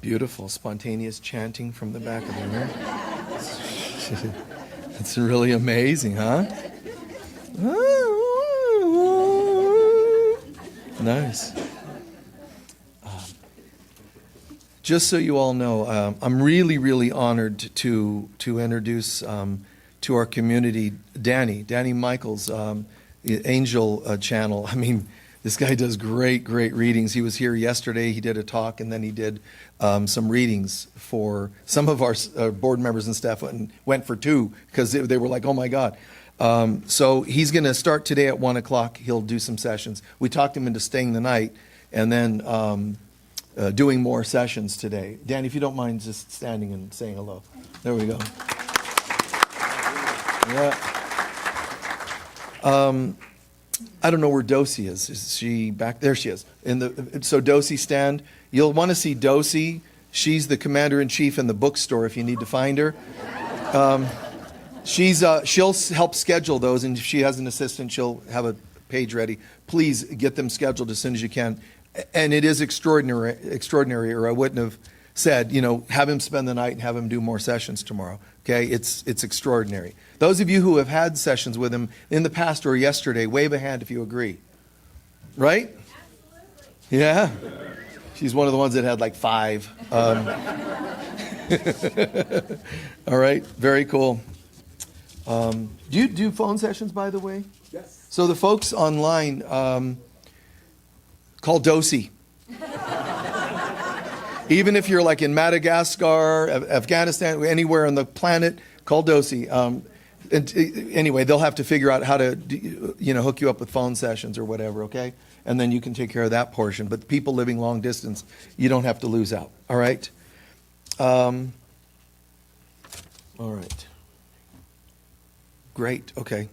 Beautiful, spontaneous chanting from the back of the room. It's really amazing, huh? Nice. Just so you all know, I'm really, really honored to introduce to our community Danny Michaels, Angel Channel. I mean, this guy does great readings. He was here yesterday. He did a talk, and then he did some readings for some of our board members and staff, and went for 2 because they were like, oh my God. So he's going to start today at 1 o'clock. He'll do some sessions. We talked him into staying the night and then doing more sessions today. Danny, if you don't mind just standing and saying hello. There we go. Yeah. I don't know where Dosi is. Is she back? There she is. So Dosi, stand. You'll want to see Dosi. She's the commander-in-chief in the bookstore if you need to find her. She'll help schedule those, and if she has an assistant, she'll have a page ready. Please get them scheduled as soon as you can. And it is extraordinary, or I wouldn't have said, have him spend the night and have him do more sessions tomorrow. Okay, it's extraordinary. Those of you who have had sessions with him in the past or yesterday, wave a hand if you agree. Right? Absolutely. Yeah. She's one of the ones that had like 5. All right, very cool. Do you do phone sessions, by the way? Yes. So the folks online call Dosi. Even if you're like in Madagascar, Afghanistan, anywhere on the planet, call Dosi. Anyway, they'll have to figure out how to, hook you up with phone sessions or whatever, okay? And then you can take care of that portion. But people living long distance, you don't have to lose out, all right? All right. Great, okay.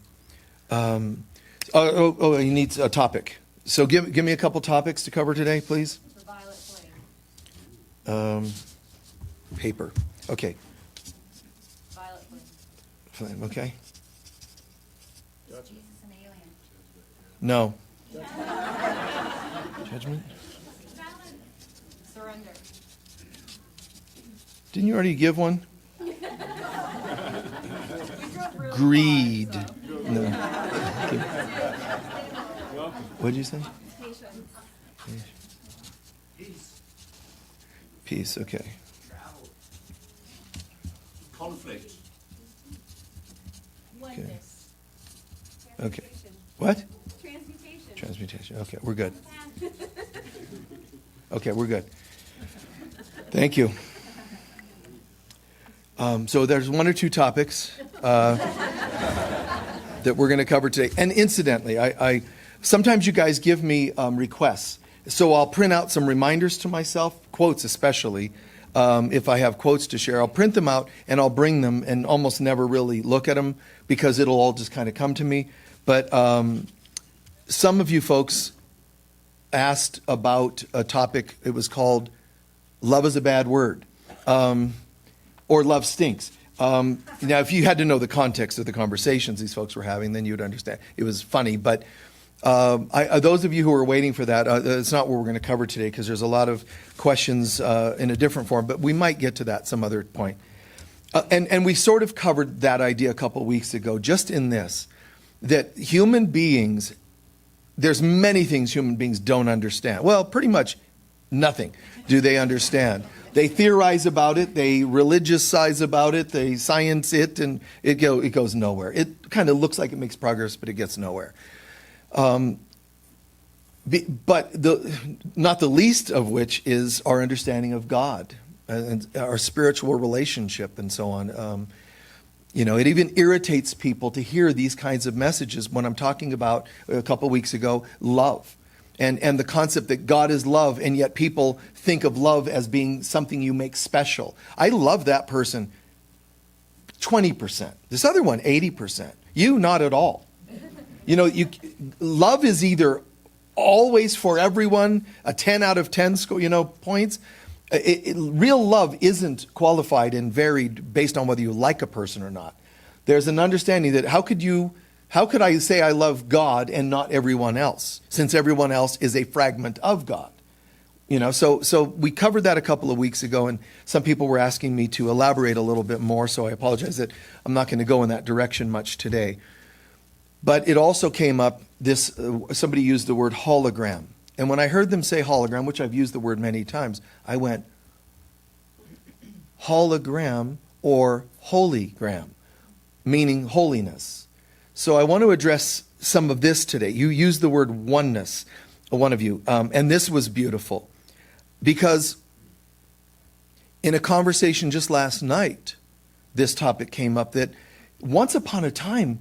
He needs a topic. So give me a couple topics to cover today, please. The violet flame. Paper. Okay. Violet flame. Flame, okay. Is Jesus an alien? No. Judgment? Surrender. Didn't you already give one? Greed. No. Okay. What did you say? Peace, okay. Conflict. Oneness. Okay. What? Transmutation. Transmutation. Okay, we're good. Okay, we're good. Thank you. So there's 1 or 2 topics that we're going to cover today. And incidentally, I sometimes you guys give me requests. So I'll print out some reminders to myself, quotes especially. If I have quotes to share, I'll print them out and I'll bring them and almost never really look at them because it'll all just kind of come to me. But some of you folks asked about a topic. It was called "Love is a Bad Word," or "Love Stinks." Now, if you had to know the context of the conversations these folks were having, then you would understand. It was funny, but those of you who are waiting for that, it's not what we're going to cover today because there's a lot of questions in a different form, but we might get to that some other point. And we sort of covered that idea a couple of weeks ago, just in this, that human beings, there's many things human beings don't understand. Well, pretty much nothing do they understand. They theorize about it, they religious-size about it, they science it, and it goes nowhere. It kind of looks like it makes progress, but it gets nowhere. But not the least of which is our understanding of God and our spiritual relationship and so on. It even irritates people to hear these kinds of messages when I'm talking about, a couple of weeks ago, love. And the concept that God is love, and yet people think of love as being something you make special. I love that person 20%. This other one, 80%. You, not at all. Love is either always for everyone, a 10 out of 10 points. Real love isn't qualified and varied based on whether you like a person or not. There's an understanding that how could I say I love God and not everyone else, since everyone else is a fragment of God? So we covered that a couple of weeks ago, and some people were asking me to elaborate a little bit more, so I apologize that I'm not going to go in that direction much today. But it also came up, somebody used the word hologram. And when I heard them say hologram, which I've used the word many times, I went, hologram or holygram, meaning holiness. So I want to address some of this today. You used the word oneness, one of you, and this was beautiful. Because in a conversation just last night, this topic came up that once upon a time,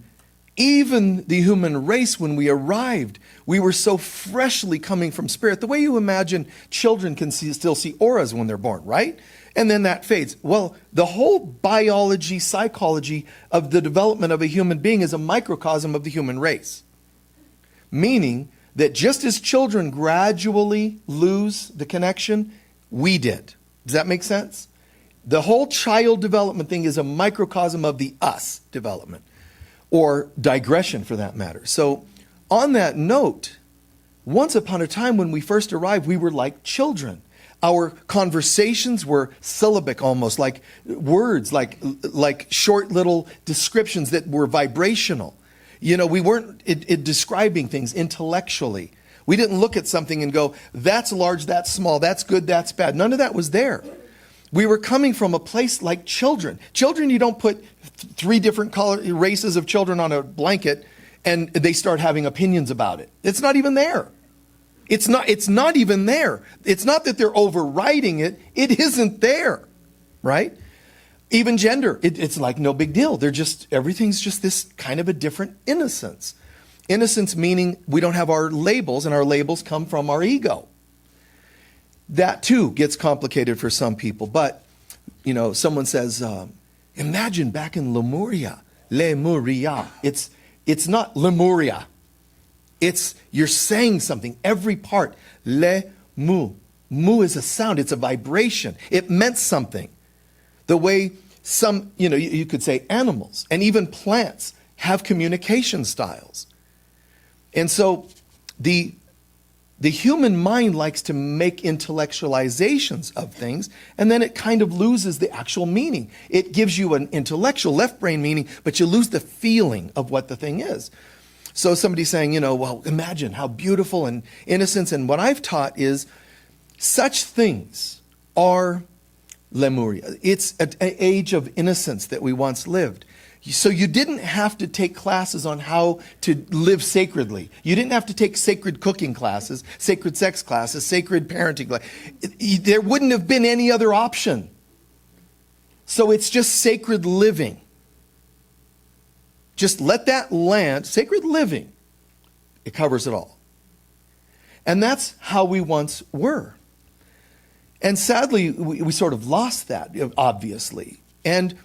even the human race, when we arrived, we were so freshly coming from spirit. The way you imagine children can still see auras when they're born, right? And then that fades. Well, the whole biology, psychology of the development of a human being is a microcosm of the human race. Meaning that just as children gradually lose the connection, we did. Does that make sense? The whole child development thing is a microcosm of the us development, or digression for that matter. So on that note, once upon a time when we first arrived, we were like children. Our conversations were syllabic almost, like words, like short little descriptions that were vibrational. We weren't describing things intellectually. We didn't look at something and go, that's large, that's small, that's good, that's bad. None of that was there. We were coming from a place like children. Children, you don't put three different races of children on a blanket and they start having opinions about it. It's not even there. It's not even there. It's not that they're overriding it. It isn't there, right? Even gender, it's like no big deal. Everything's just this kind of a different innocence. Innocence meaning we don't have our labels, and our labels come from our ego. That too gets complicated for some people. But, someone says, imagine back in Lemuria. It's not Lemuria. You're saying something, every part. Le-mu. Mu is a sound, it's a vibration. It meant something. The way some, you could say animals and even plants have communication styles. And so the human mind likes to make intellectualizations of things, and then it kind of loses the actual meaning. It gives you an intellectual left brain meaning, but you lose the feeling of what the thing is. So somebody's saying, well, imagine how beautiful and innocence. And what I've taught is such things are Lemuria. It's an age of innocence that we once lived. So you didn't have to take classes on how to live sacredly. You didn't have to take sacred cooking classes, sacred sex classes, sacred parenting classes. There wouldn't have been any other option. So it's just sacred living. Just let that land, sacred living, it covers it all. And that's how we once were. And sadly, we sort of lost that, obviously. And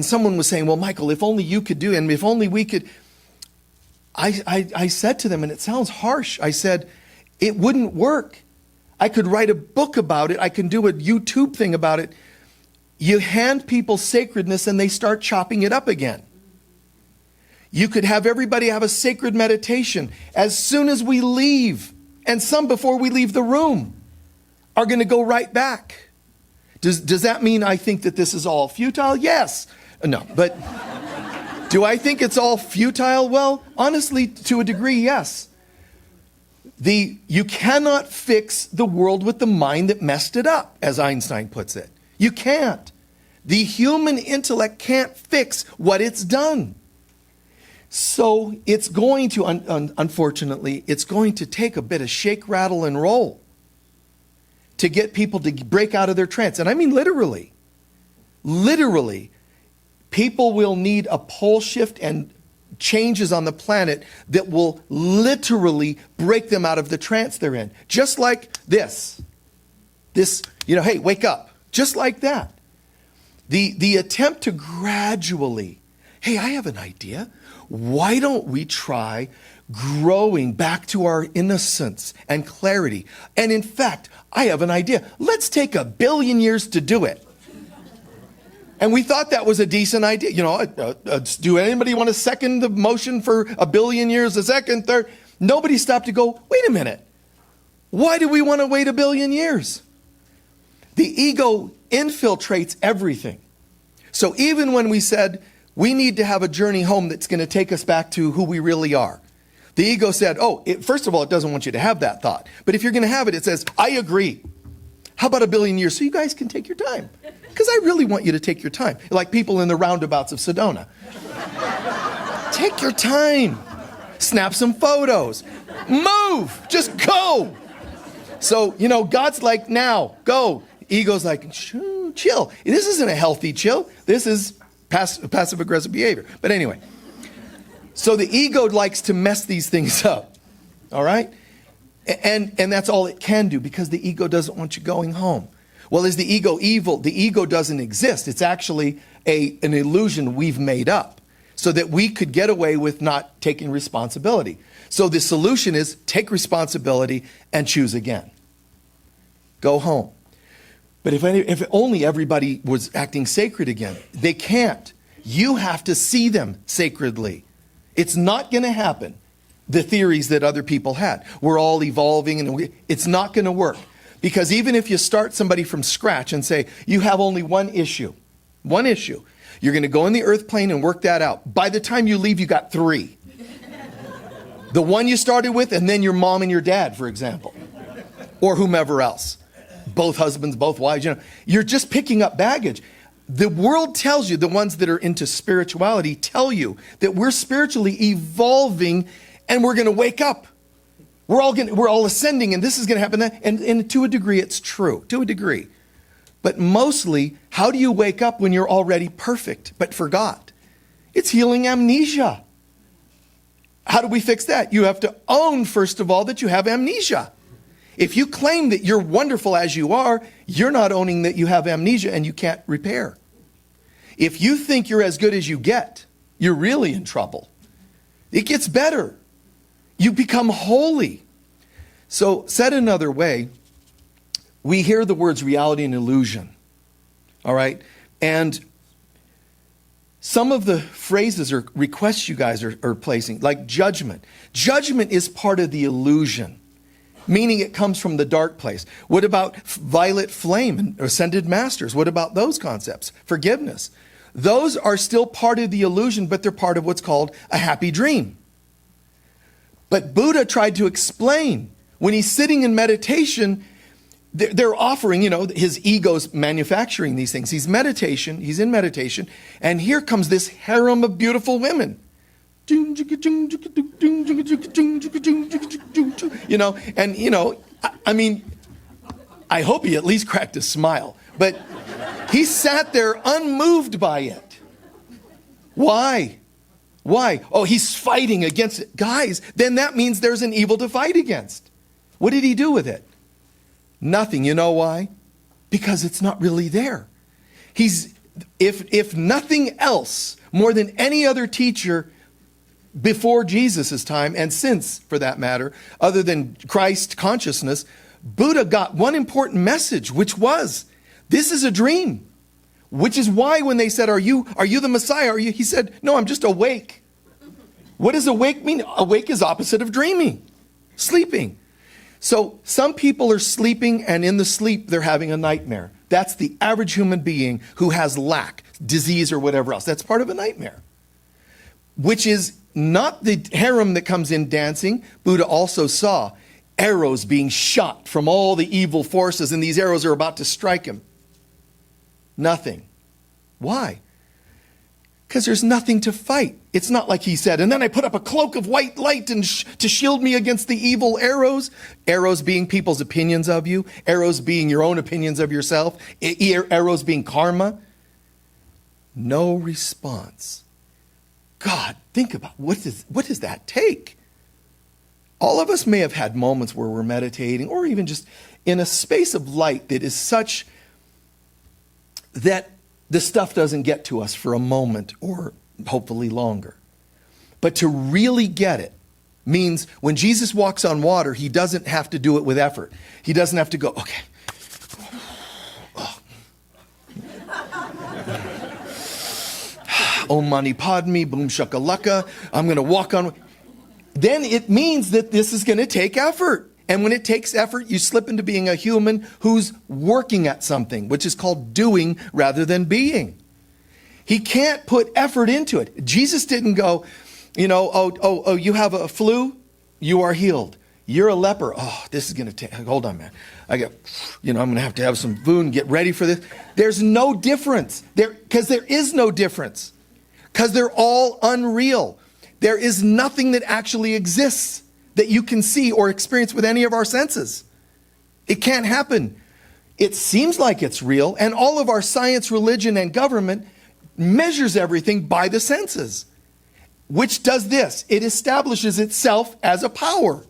someone was saying, well, Michael, if only you could do it, and if only we could. I said to them, and it sounds harsh, I said, it wouldn't work. I could write a book about it. I can do a YouTube thing about it. You hand people sacredness and they start chopping it up again. You could have everybody have a sacred meditation as soon as we leave, and some before we leave the room are going to go right back. Does that mean I think that this is all futile? Yes. No, but do I think it's all futile? Well, honestly, to a degree, yes. You cannot fix the world with the mind that messed it up, as Einstein puts it. You can't. The human intellect can't fix what it's done. So it's going to, unfortunately, it's going to take a bit of shake, rattle, and roll to get people to break out of their trance. And I mean literally. Literally. People will need a pole shift and changes on the planet that will literally break them out of the trance they're in. Just like this. This, hey, wake up. Just like that. The attempt to gradually, hey, I have an idea. Why don't we try growing back to our innocence and clarity? And in fact, I have an idea. Let's take 1 billion years to do it. And we thought that was a decent idea. Do anybody want to second the motion for 1 billion years, a second, third? Nobody stopped to go, wait a minute. Why do we want to wait 1 billion years? The ego infiltrates everything. So even when we said we need to have a journey home that's going to take us back to who we really are, the ego said, first of all, it doesn't want you to have that thought. But if you're going to have it, it says, I agree. How about 1 billion years? So you guys can take your time. Because I really want you to take your time. Like people in the roundabouts of Sedona. Take your time. Snap some photos. Move. Just go. So, God's like, now, go. Ego's like, chill. This isn't a healthy chill. This is passive-aggressive behavior. But anyway. So the ego likes to mess these things up. All right? And that's all it can do because the ego doesn't want you going home. Well, is the ego evil? The ego doesn't exist. It's actually an illusion we've made up so that we could get away with not taking responsibility. So the solution is take responsibility and choose again. Go home. But if only everybody was acting sacred again, they can't. You have to see them sacredly. It's not going to happen. The theories that other people had. We're all evolving and it's not going to work. Because even if you start somebody from scratch and say, you have only one issue, you're going to go in the earth plane and work that out. By the time you leave, you got 3. The one you started with and then your mom and your dad, for example. Or whomever else. Both husbands, both wives, You're just picking up baggage. The world tells you, the ones that are into spirituality tell you that we're spiritually evolving and we're going to wake up. We're all ascending and this is going to happen. And to a degree, it's true. To a degree. But mostly, how do you wake up when you're already perfect but forgot? It's healing amnesia. How do we fix that? You have to own, first of all, that you have amnesia. If you claim that you're wonderful as you are, you're not owning that you have amnesia and you can't repair. If you think you're as good as you get, you're really in trouble. It gets better. You become holy. So, said another way, we hear the words reality and illusion. All right? And some of the phrases or requests you guys are placing, like judgment. Judgment is part of the illusion. Meaning it comes from the dark place. What about violet flame and ascended masters? What about those concepts? Forgiveness. Those are still part of the illusion, but they're part of what's called a happy dream. But Buddha tried to explain, when he's sitting in meditation, they're offering, his ego's manufacturing these things. He's in meditation, and here comes this harem of beautiful women. I hope he at least cracked a smile. But he sat there unmoved by it. Why? Oh, he's fighting against it. Guys, then that means there's an evil to fight against. What did he do with it? Nothing. You know why? Because it's not really there. If nothing else, more than any other teacher before Jesus' time, and since, for that matter, other than Christ consciousness, Buddha got one important message, which was, this is a dream. Which is why when they said, are you the Messiah? He said, no, I'm just awake. What does awake mean? Awake is opposite of dreaming, sleeping. So some people are sleeping, and in the sleep, they're having a nightmare. That's the average human being who has lack, disease, or whatever else. That's part of a nightmare. Which is not the harem that comes in dancing. Buddha also saw arrows being shot from all the evil forces, and these arrows are about to strike him. Nothing. Why? Because there's nothing to fight. It's not like he said, and then I put up a cloak of white light to shield me against the evil arrows. Arrows being people's opinions of you. Arrows being your own opinions of yourself. Arrows being karma. No response. God, think about what does that take? All of us may have had moments where we're meditating or even just in a space of light that is such that the stuff doesn't get to us for a moment or hopefully longer. But to really get it means when Jesus walks on water, he doesn't have to do it with effort. He doesn't have to go, okay. Om Mani Padme, boom shakalaka. I'm going to walk on. Then it means that this is going to take effort. And when it takes effort, you slip into being a human who's working at something, which is called doing rather than being. He can't put effort into it. Jesus didn't go, you have a flu, you are healed. You're a leper. Oh, this is going to take, hold on, man. I'm going to have some food and get ready for this. There's no difference. Because there is no difference. Because they're all unreal. There is nothing that actually exists that you can see or experience with any of our senses. It can't happen. It seems like it's real, and all of our science, religion, and government measures everything by the senses. Which does this. It establishes itself as a power.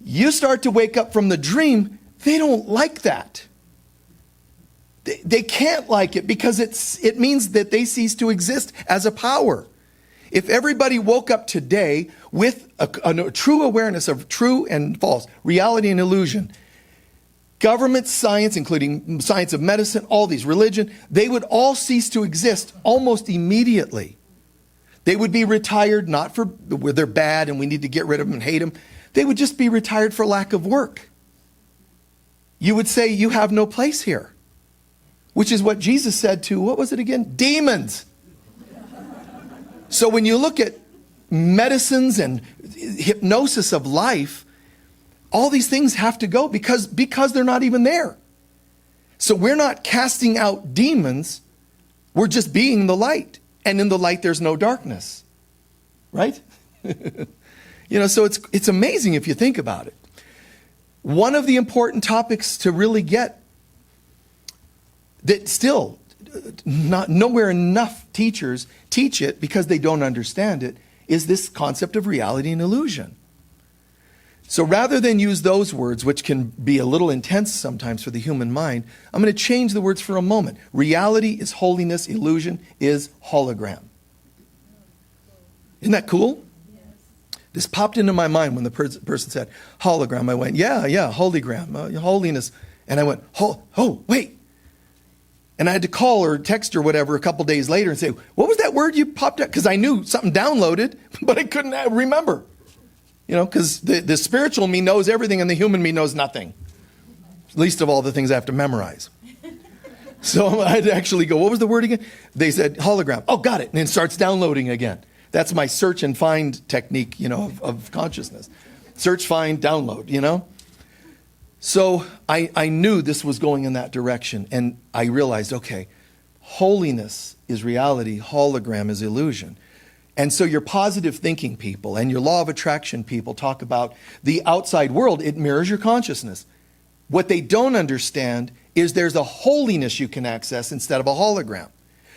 You start to wake up from the dream, they don't like that. They can't like it because it means that they cease to exist as a power. If everybody woke up today with a true awareness of true and false, reality and illusion, government, science, including science of medicine, all these, religion, they would all cease to exist almost immediately. They would be retired, not for where they're bad and we need to get rid of them and hate them. They would just be retired for lack of work. You would say, you have no place here. Which is what Jesus said to, what was it again? Demons. So when you look at medicines and hypnosis of life, all these things have to go because they're not even there. So we're not casting out demons. We're just being the light. And in the light, there's no darkness. Right? So it's amazing if you think about it. One of the important topics to really get that still nowhere enough teachers teach it because they don't understand it is this concept of reality and illusion. So rather than use those words, which can be a little intense sometimes for the human mind, I'm going to change the words for a moment. Reality is holiness, illusion is hologram. Isn't that cool? This popped into my mind when the person said hologram. I went, yeah, hologram, holiness. And I went, wait. And I had to call or text or whatever a couple days later and say, what was that word you popped up? Because I knew something downloaded, but I couldn't remember. Because the spiritual me knows everything and the human me knows nothing. Least of all the things I have to memorize. So I had to actually go, what was the word again? They said hologram. Oh, got it. And it starts downloading again. That's my search and find technique, of consciousness. Search, find, download, So I knew this was going in that direction. And I realized, okay, holiness is reality. Hologram is illusion. And so your positive thinking people and your law of attraction people talk about the outside world. It mirrors your consciousness. What they don't understand is there's a holiness you can access instead of a hologram.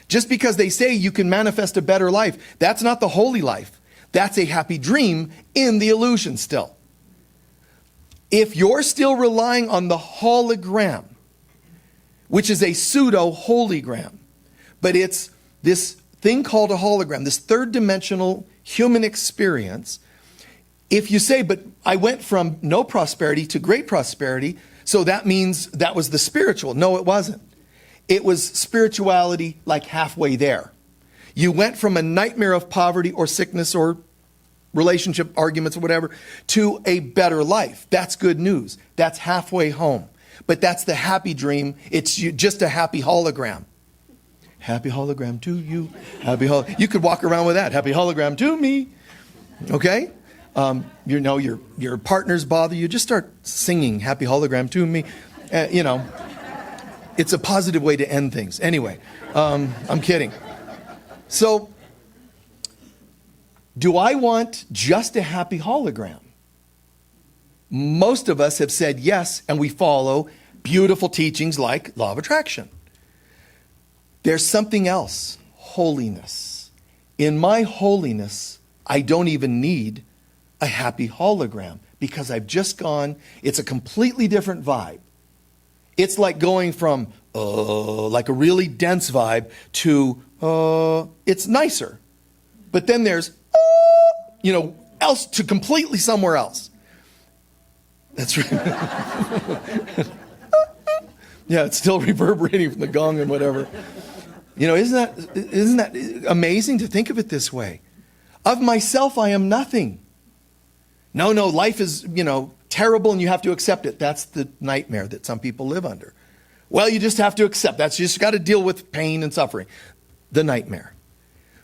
Just because they say you can manifest a better life, that's not the holy life. That's a happy dream in the illusion still. If you're still relying on the hologram, which is a pseudo-hologram, but it's this thing called a hologram, this third-dimensional human experience, if you say, but I went from no prosperity to great prosperity, so that means that was the spiritual. No, it wasn't. It was spirituality like halfway there. You went from a nightmare of poverty or sickness or relationship arguments or whatever to a better life. That's good news. That's halfway home. But that's the happy dream. It's just a happy hologram. Happy hologram to you. You could walk around with that. Happy hologram to me. Okay? Your partners bother you. Just start singing happy hologram to me. It's a positive way to end things. Anyway, I'm kidding. So, do I want just a happy hologram? Most of us have said yes, and we follow beautiful teachings like law of attraction. There's something else, holiness. In my holiness, I don't even need a happy hologram because I've just gone, it's a completely different vibe. It's like going from like a really dense vibe to it's nicer. But then there's else to completely somewhere else. That's right. Yeah, it's still reverberating from the gong and whatever. Isn't that amazing to think of it this way? Of myself, I am nothing. No, life is, terrible and you have to accept it. That's the nightmare that some people live under. Well, you just have to accept. You just got to deal with pain and suffering. The nightmare.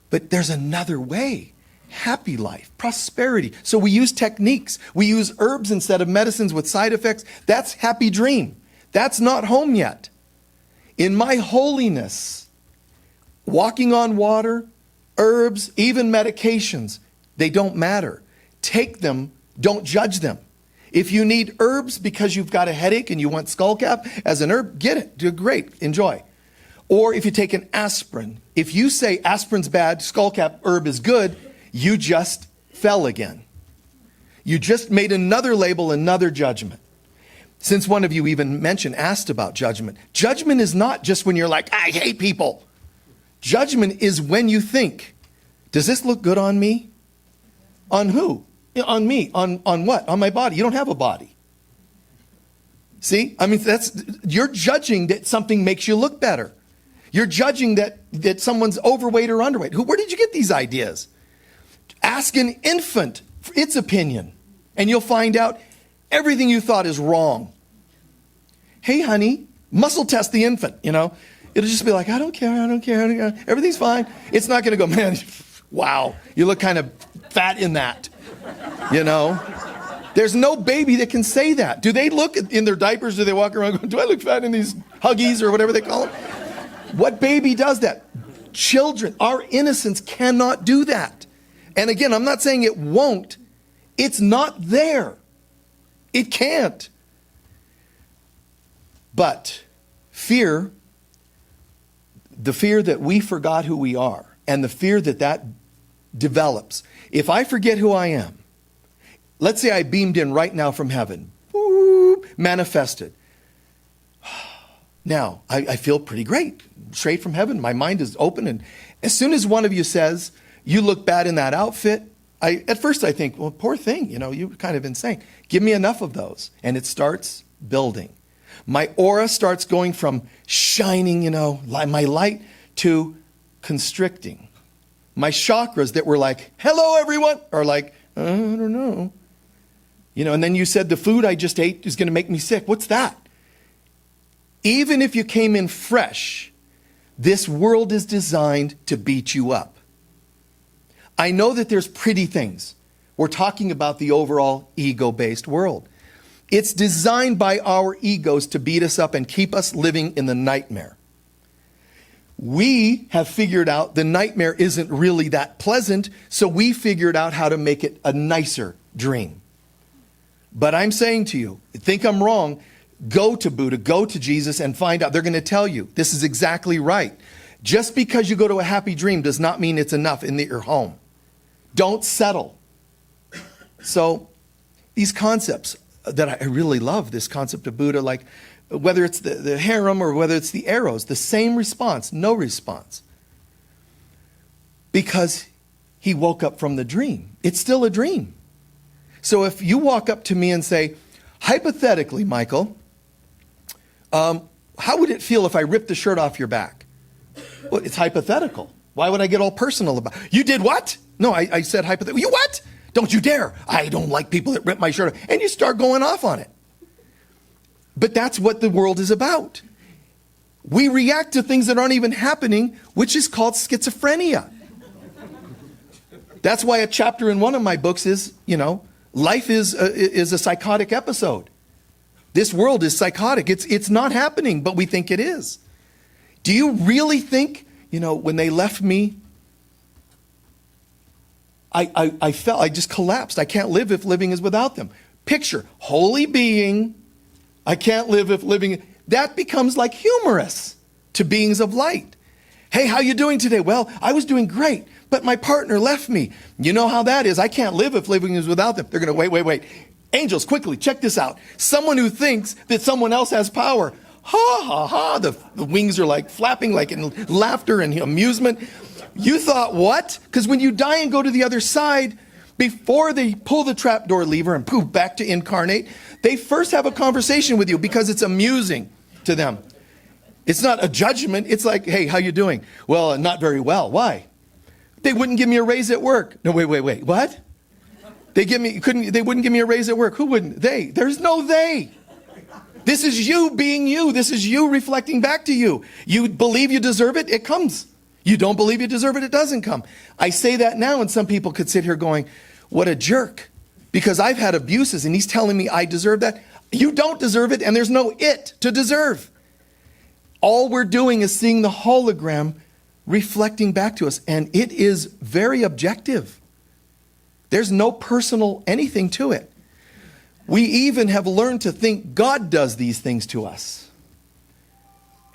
But there's another way. Happy life, prosperity. So we use techniques. We use herbs instead of medicines with side effects. That's happy dream. That's not home yet. In my holiness, walking on water, herbs, even medications, they don't matter. Take them, don't judge them. If you need herbs because you've got a headache and you want skullcap as an herb, get it. Do great. Enjoy. Or if you take an aspirin, if you say aspirin's bad, skullcap herb is good, you just fell again. You just made another label, another judgment. Since one of you even asked about judgment. Judgment is not just when you're like, I hate people. Judgment is when you think, does this look good on me? On who? On me. On what? On my body. You don't have a body. See? I mean, you're judging that something makes you look better. You're judging that someone's overweight or underweight. Where did you get these ideas? Ask an infant for its opinion, and you'll find out everything you thought is wrong. Hey, honey, muscle test the infant, It'll just be like, I don't care. Everything's fine. It's not going to go, man, wow, you look kind of fat in that, There's no baby that can say that. Do they look in their diapers? Do they walk around going, do I look fat in these Huggies or whatever they call them? What baby does that? Children, our innocence cannot do that. And again, I'm not saying it won't. It's not there. It can't. But fear, the fear that we forgot who we are, and the fear that develops. If I forget who I am, let's say I beamed in right now from heaven, manifested. Now, I feel pretty great, straight from heaven. My mind is open. And as soon as one of you says, you look bad in that outfit, at first I think, well, poor thing, you're kind of insane. Give me enough of those. And it starts building. My aura starts going from shining, my light, to constricting. My chakras that were like, hello, everyone, are like, I don't know. And then you said the food I just ate is going to make me sick. What's that? Even if you came in fresh, this world is designed to beat you up. I know that there's pretty things. We're talking about the overall ego-based world. It's designed by our egos to beat us up and keep us living in the nightmare. We have figured out the nightmare isn't really that pleasant, so we figured out how to make it a nicer dream. But I'm saying to you, think I'm wrong, go to Buddha, go to Jesus and find out. They're going to tell you this is exactly right. Just because you go to a happy dream does not mean it's enough in your home. Don't settle. So these concepts that I really love, this concept of Buddha, like whether it's the harem or whether it's the arrows, the same response, no response. Because he woke up from the dream. It's still a dream. So if you walk up to me and say, hypothetically, Michael, how would it feel if I ripped the shirt off your back? Well, it's hypothetical. Why would I get all personal about it? You did what? No, I said hypothetical. You what? Don't you dare. I don't like people that rip my shirt off. And you start going off on it. But that's what the world is about. We react to things that aren't even happening, which is called schizophrenia. That's why a chapter in one of my books is, life is a psychotic episode. This world is psychotic. It's not happening, but we think it is. Do you really think, when they left me, I felt, I just collapsed. I can't live if living is without them. Picture, holy being, I can't live if living, that becomes like humorous to beings of light. Hey, how you doing today? Well, I was doing great, but my partner left me. You know how that is. I can't live if living is without them. They're going to wait. Angels, quickly, check this out. Someone who thinks that someone else has power. Ha, ha, ha. The wings are like flapping like in laughter and amusement. You thought what? Because when you die and go to the other side, before they pull the trapdoor lever and poof, back to incarnate, they first have a conversation with you because it's amusing to them. It's not a judgment. It's like, hey, how you doing? Well, not very well. Why? They wouldn't give me a raise at work. No, wait. What? They wouldn't give me a raise at work. Who wouldn't? They. There's no they. This is you being you. This is you reflecting back to you. You believe you deserve it, it comes. You don't believe you deserve it, it doesn't come. I say that now, and some people could sit here going, what a jerk. Because I've had abuses, and he's telling me I deserve that. You don't deserve it, and there's no it to deserve. All we're doing is seeing the hologram reflecting back to us, and it is very objective. There's no personal anything to it. We even have learned to think God does these things to us.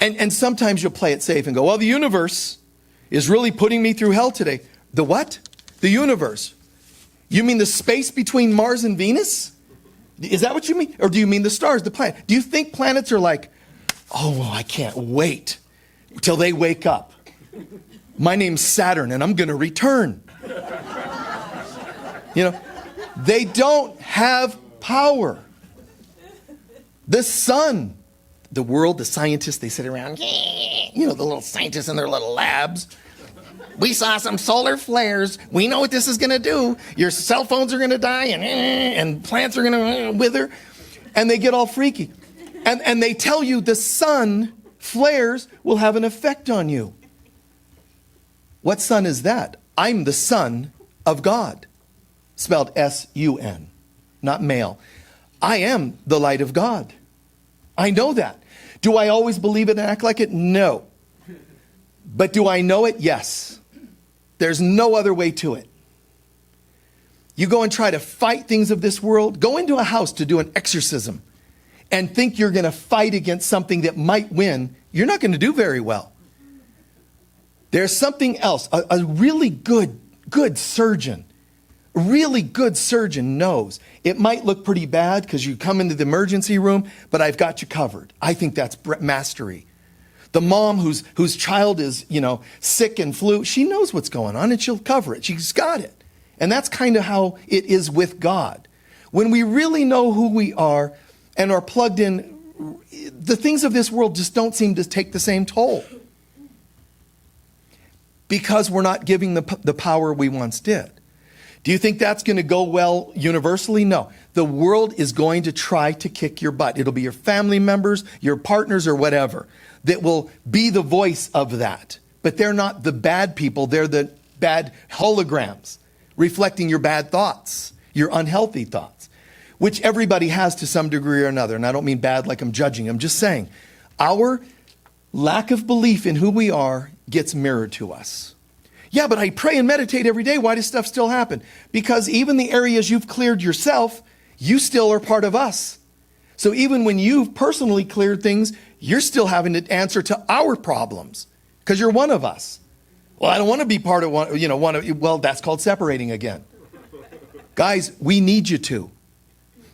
And sometimes you'll play it safe and go, well, the universe is really putting me through hell today. The what? The universe. You mean the space between Mars and Venus? Is that what you mean? Or do you mean the stars, the planet? Do you think planets are like, oh, well, I can't wait till they wake up. My name's Saturn and I'm going to return. You know, they don't have power. The sun, the world, the scientists, they sit around, you know, the little scientists in their little labs. We saw some solar flares. We know what this is going to do. Your cell phones are going to die and plants are going to wither. And they get all freaky. And they tell you the sun flares will have an effect on you. What sun is that? I'm the Son of God. Spelled S-U-N, not male. I am the light of God. I know that. Do I always believe it and act like it? No. But do I know it? Yes. There's no other way to it. You go and try to fight things of this world. Go into a house to do an exorcism and think you're going to fight against something that might win. You're not going to do very well. There's something else. A really good surgeon, a really good surgeon knows it might look pretty bad because you come into the emergency room, but I've got you covered. I think that's mastery. The mom whose child is, sick and flu, she knows what's going on and she'll cover it. She's got it. And that's kind of how it is with God. When we really know who we are and are plugged in, the things of this world just don't seem to take the same toll. Because we're not giving the power we once did. Do you think that's going to go well universally? No. The world is going to try to kick your butt. It'll be your family members, your partners, or whatever that will be the voice of that. But they're not the bad people. They're the bad holograms reflecting your bad thoughts, your unhealthy thoughts, which everybody has to some degree or another. And I don't mean bad like I'm judging. I'm just saying our lack of belief in who we are gets mirrored to us. Yeah, but I pray and meditate every day. Why does stuff still happen? Because even the areas you've cleared yourself, you still are part of us. So even when you've personally cleared things, you're still having to answer to our problems because you're one of us. Well, I don't want to be part of well, that's called separating again. Guys, we need you to.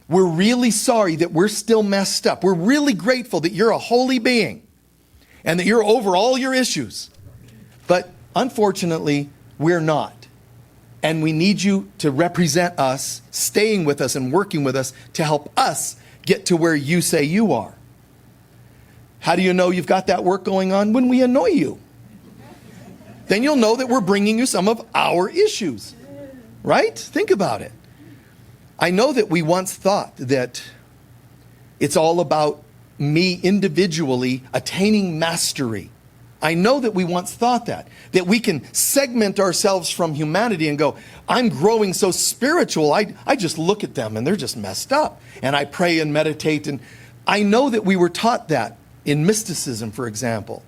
We're really sorry that we're still messed up. We're really grateful that you're a holy being and that you're over all your issues. But unfortunately, we're not. And we need you to represent us, staying with us and working with us to help us get to where you say you are. How do you know you've got that work going on? When we annoy you. Then you'll know that we're bringing you some of our issues. Right? Think about it. I know that we once thought that it's all about me individually attaining mastery. I know that we once thought that we can segment ourselves from humanity and go, I'm growing so spiritual. I just look at them and they're just messed up. And I pray and meditate. And I know that we were taught that in mysticism, for example,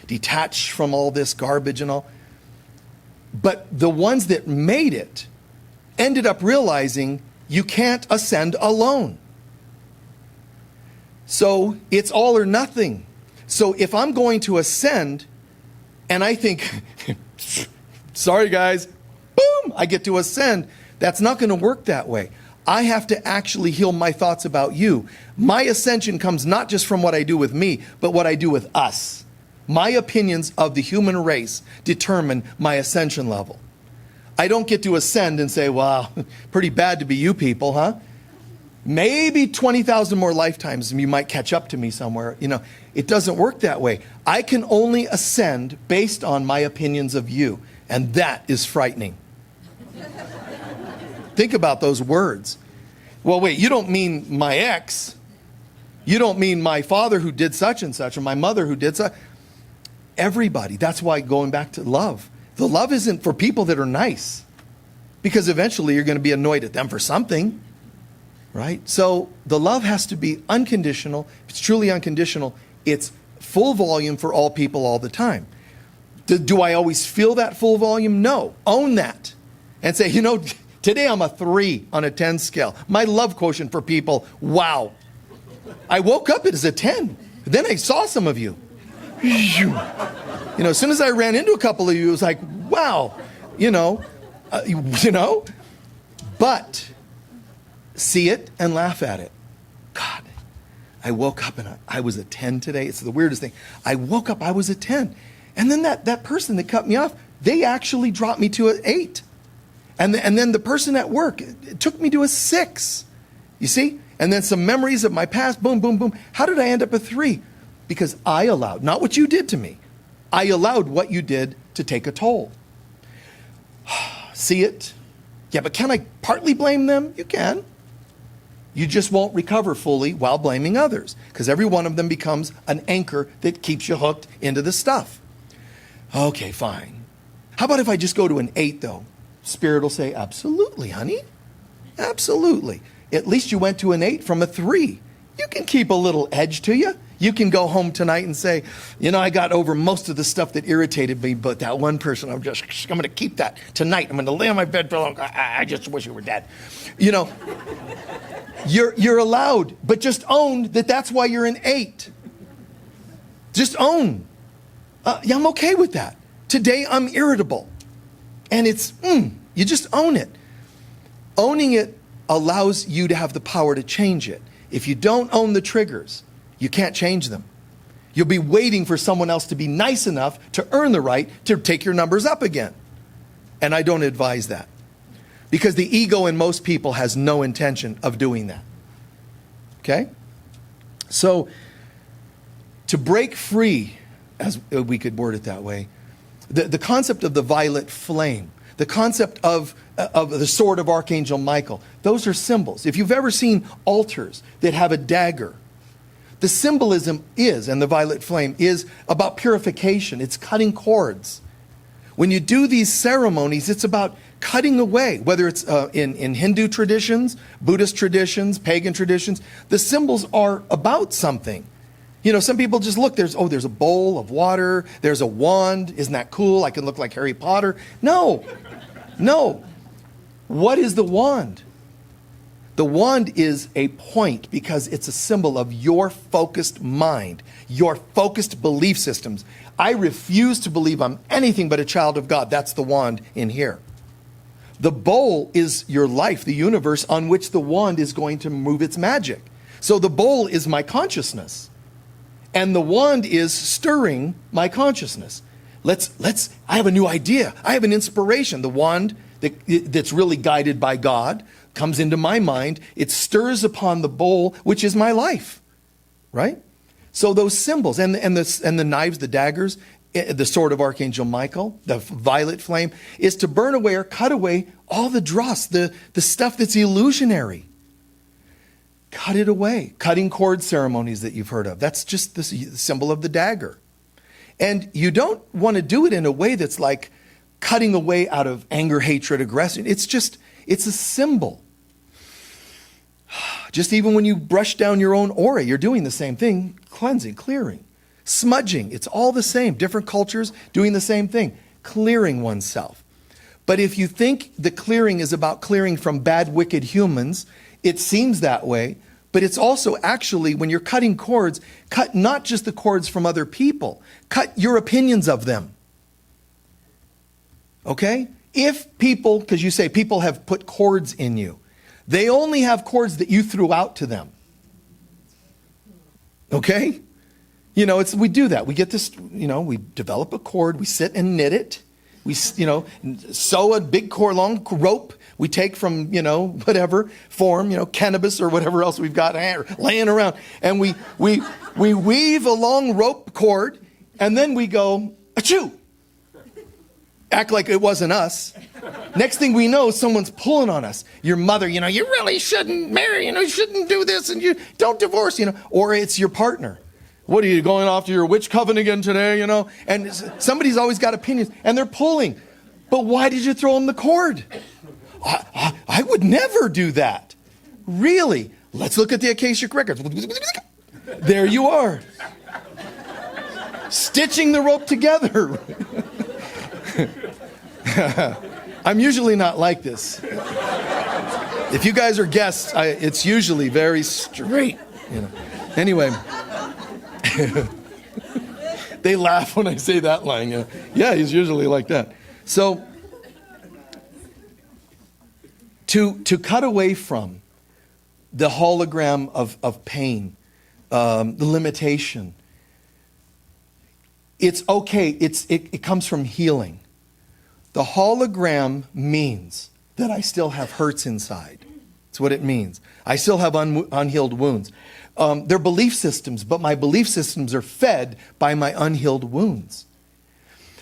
detached from all this garbage and all. But the ones that made it ended up realizing you can't ascend alone. So it's all or nothing. So if I'm going to ascend and I think, sorry guys, boom, I get to ascend, that's not going to work that way. I have to actually heal my thoughts about you. My ascension comes not just from what I do with me, but what I do with us. My opinions of the human race determine my ascension level. I don't get to ascend and say, wow, pretty bad to be you people, huh? Maybe 20,000 more lifetimes and you might catch up to me somewhere. It doesn't work that way. I can only ascend based on my opinions of you. And that is frightening. Think about those words. Well, wait, you don't mean my ex. You don't mean my father who did such and such, or my mother who did such. Everybody. That's why going back to love. The love isn't for people that are nice. Because eventually you're going to be annoyed at them for something. Right? So the love has to be unconditional. If it's truly unconditional, it's full volume for all people all the time. Do I always feel that full volume? No. Own that. And say, you know, today I'm a 3 on a 10 scale. My love quotient for people, wow. I woke up as a 10. Then I saw some of you. You know, as soon as I ran into a couple of you, it was like, wow. But see it and laugh at it. God, I woke up and I was a 10 today. It's the weirdest thing. I woke up, I was a 10. And then that person that cut me off, they actually dropped me to an 8. And then the person at work, it took me to a 6. You see? And then some memories of my past, boom, boom, boom. How did I end up a 3? Because I allowed, not what you did to me. I allowed what you did to take a toll. See it? Yeah, but can I partly blame them? You can. You just won't recover fully while blaming others. Because every one of them becomes an anchor that keeps you hooked into the stuff. Okay, fine. How about if I just go to an 8, though? Spirit will say, absolutely, honey. Absolutely. At least you went to an 8 from a 3. You can keep a little edge to you. You can go home tonight and say, you know, I got over most of the stuff that irritated me, but that one person, I'm going to keep that tonight. I'm going to lay on my bed pillow. I just wish you were dead. You know, you're allowed, but just own that that's why you're an 8. Just own. Yeah, I'm okay with that. Today I'm irritable. And it's, you just own it. Owning it allows you to have the power to change it. If you don't own the triggers, you can't change them. You'll be waiting for someone else to be nice enough to earn the right to take your numbers up again. And I don't advise that. Because the ego in most people has no intention of doing that. Okay? So, to break free, as we could word it that way, the concept of the violet flame, the concept of the sword of Archangel Michael, those are symbols. If you've ever seen altars that have a dagger, the symbolism is, and the violet flame, is about purification. It's cutting cords. When you do these ceremonies, it's about cutting away, whether it's in Hindu traditions, Buddhist traditions, pagan traditions, the symbols are about something. You know, some people just look, there's a bowl of water, there's a wand, isn't that cool? I can look like Harry Potter. No. What is the wand? The wand is a point because it's a symbol of your focused mind, your focused belief systems. I refuse to believe I'm anything but a child of God. That's the wand in here. The bowl is your life, the universe on which the wand is going to move its magic. So the bowl is my consciousness. And the wand is stirring my consciousness. I have a new idea. I have an inspiration. The wand that's really guided by God comes into my mind. It stirs upon the bowl, which is my life. Right? So those symbols and the knives, the daggers, the sword of Archangel Michael, the violet flame, is to burn away or cut away all the dross, the stuff that's illusionary. Cut it away. Cutting cord ceremonies that you've heard of. That's just the symbol of the dagger. And you don't want to do it in a way that's like cutting away out of anger, hatred, aggression. It's a symbol. Just even when you brush down your own aura, you're doing the same thing. Cleansing, clearing, smudging. It's all the same. Different cultures doing the same thing. Clearing oneself. But if you think the clearing is about clearing from bad, wicked humans, it seems that way. But it's also actually, when you're cutting cords, cut not just the cords from other people. Cut your opinions of them. Okay? If people, because you say people have put cords in you, they only have cords that you threw out to them. Okay? You know, we do that. We get this, we develop a cord, we sit and knit it. We, sew a big cord, long rope. We take from, whatever form, cannabis or whatever else we've got laying around. And we weave a long rope cord, and then we go, achoo. act like it wasn't us. Next thing we know, someone's pulling on us. Your mother, you really shouldn't marry, you shouldn't do this, and you don't divorce, Or it's your partner. What are you, going off to your witch coven again today, And somebody's always got opinions, and they're pulling. But why did you throw them the cord? I would never do that. Really? Let's look at the Akashic records. There you are. Stitching the rope together. I'm usually not like this. If you guys are guests, it's usually very straight. Anyway, they laugh when I say that line. Yeah, he's usually like that. So, to cut away from the hologram of pain, the limitation, it's okay. It comes from healing. The hologram means that I still have hurts inside. That's what it means. I still have unhealed wounds. They're belief systems, but my belief systems are fed by my unhealed wounds.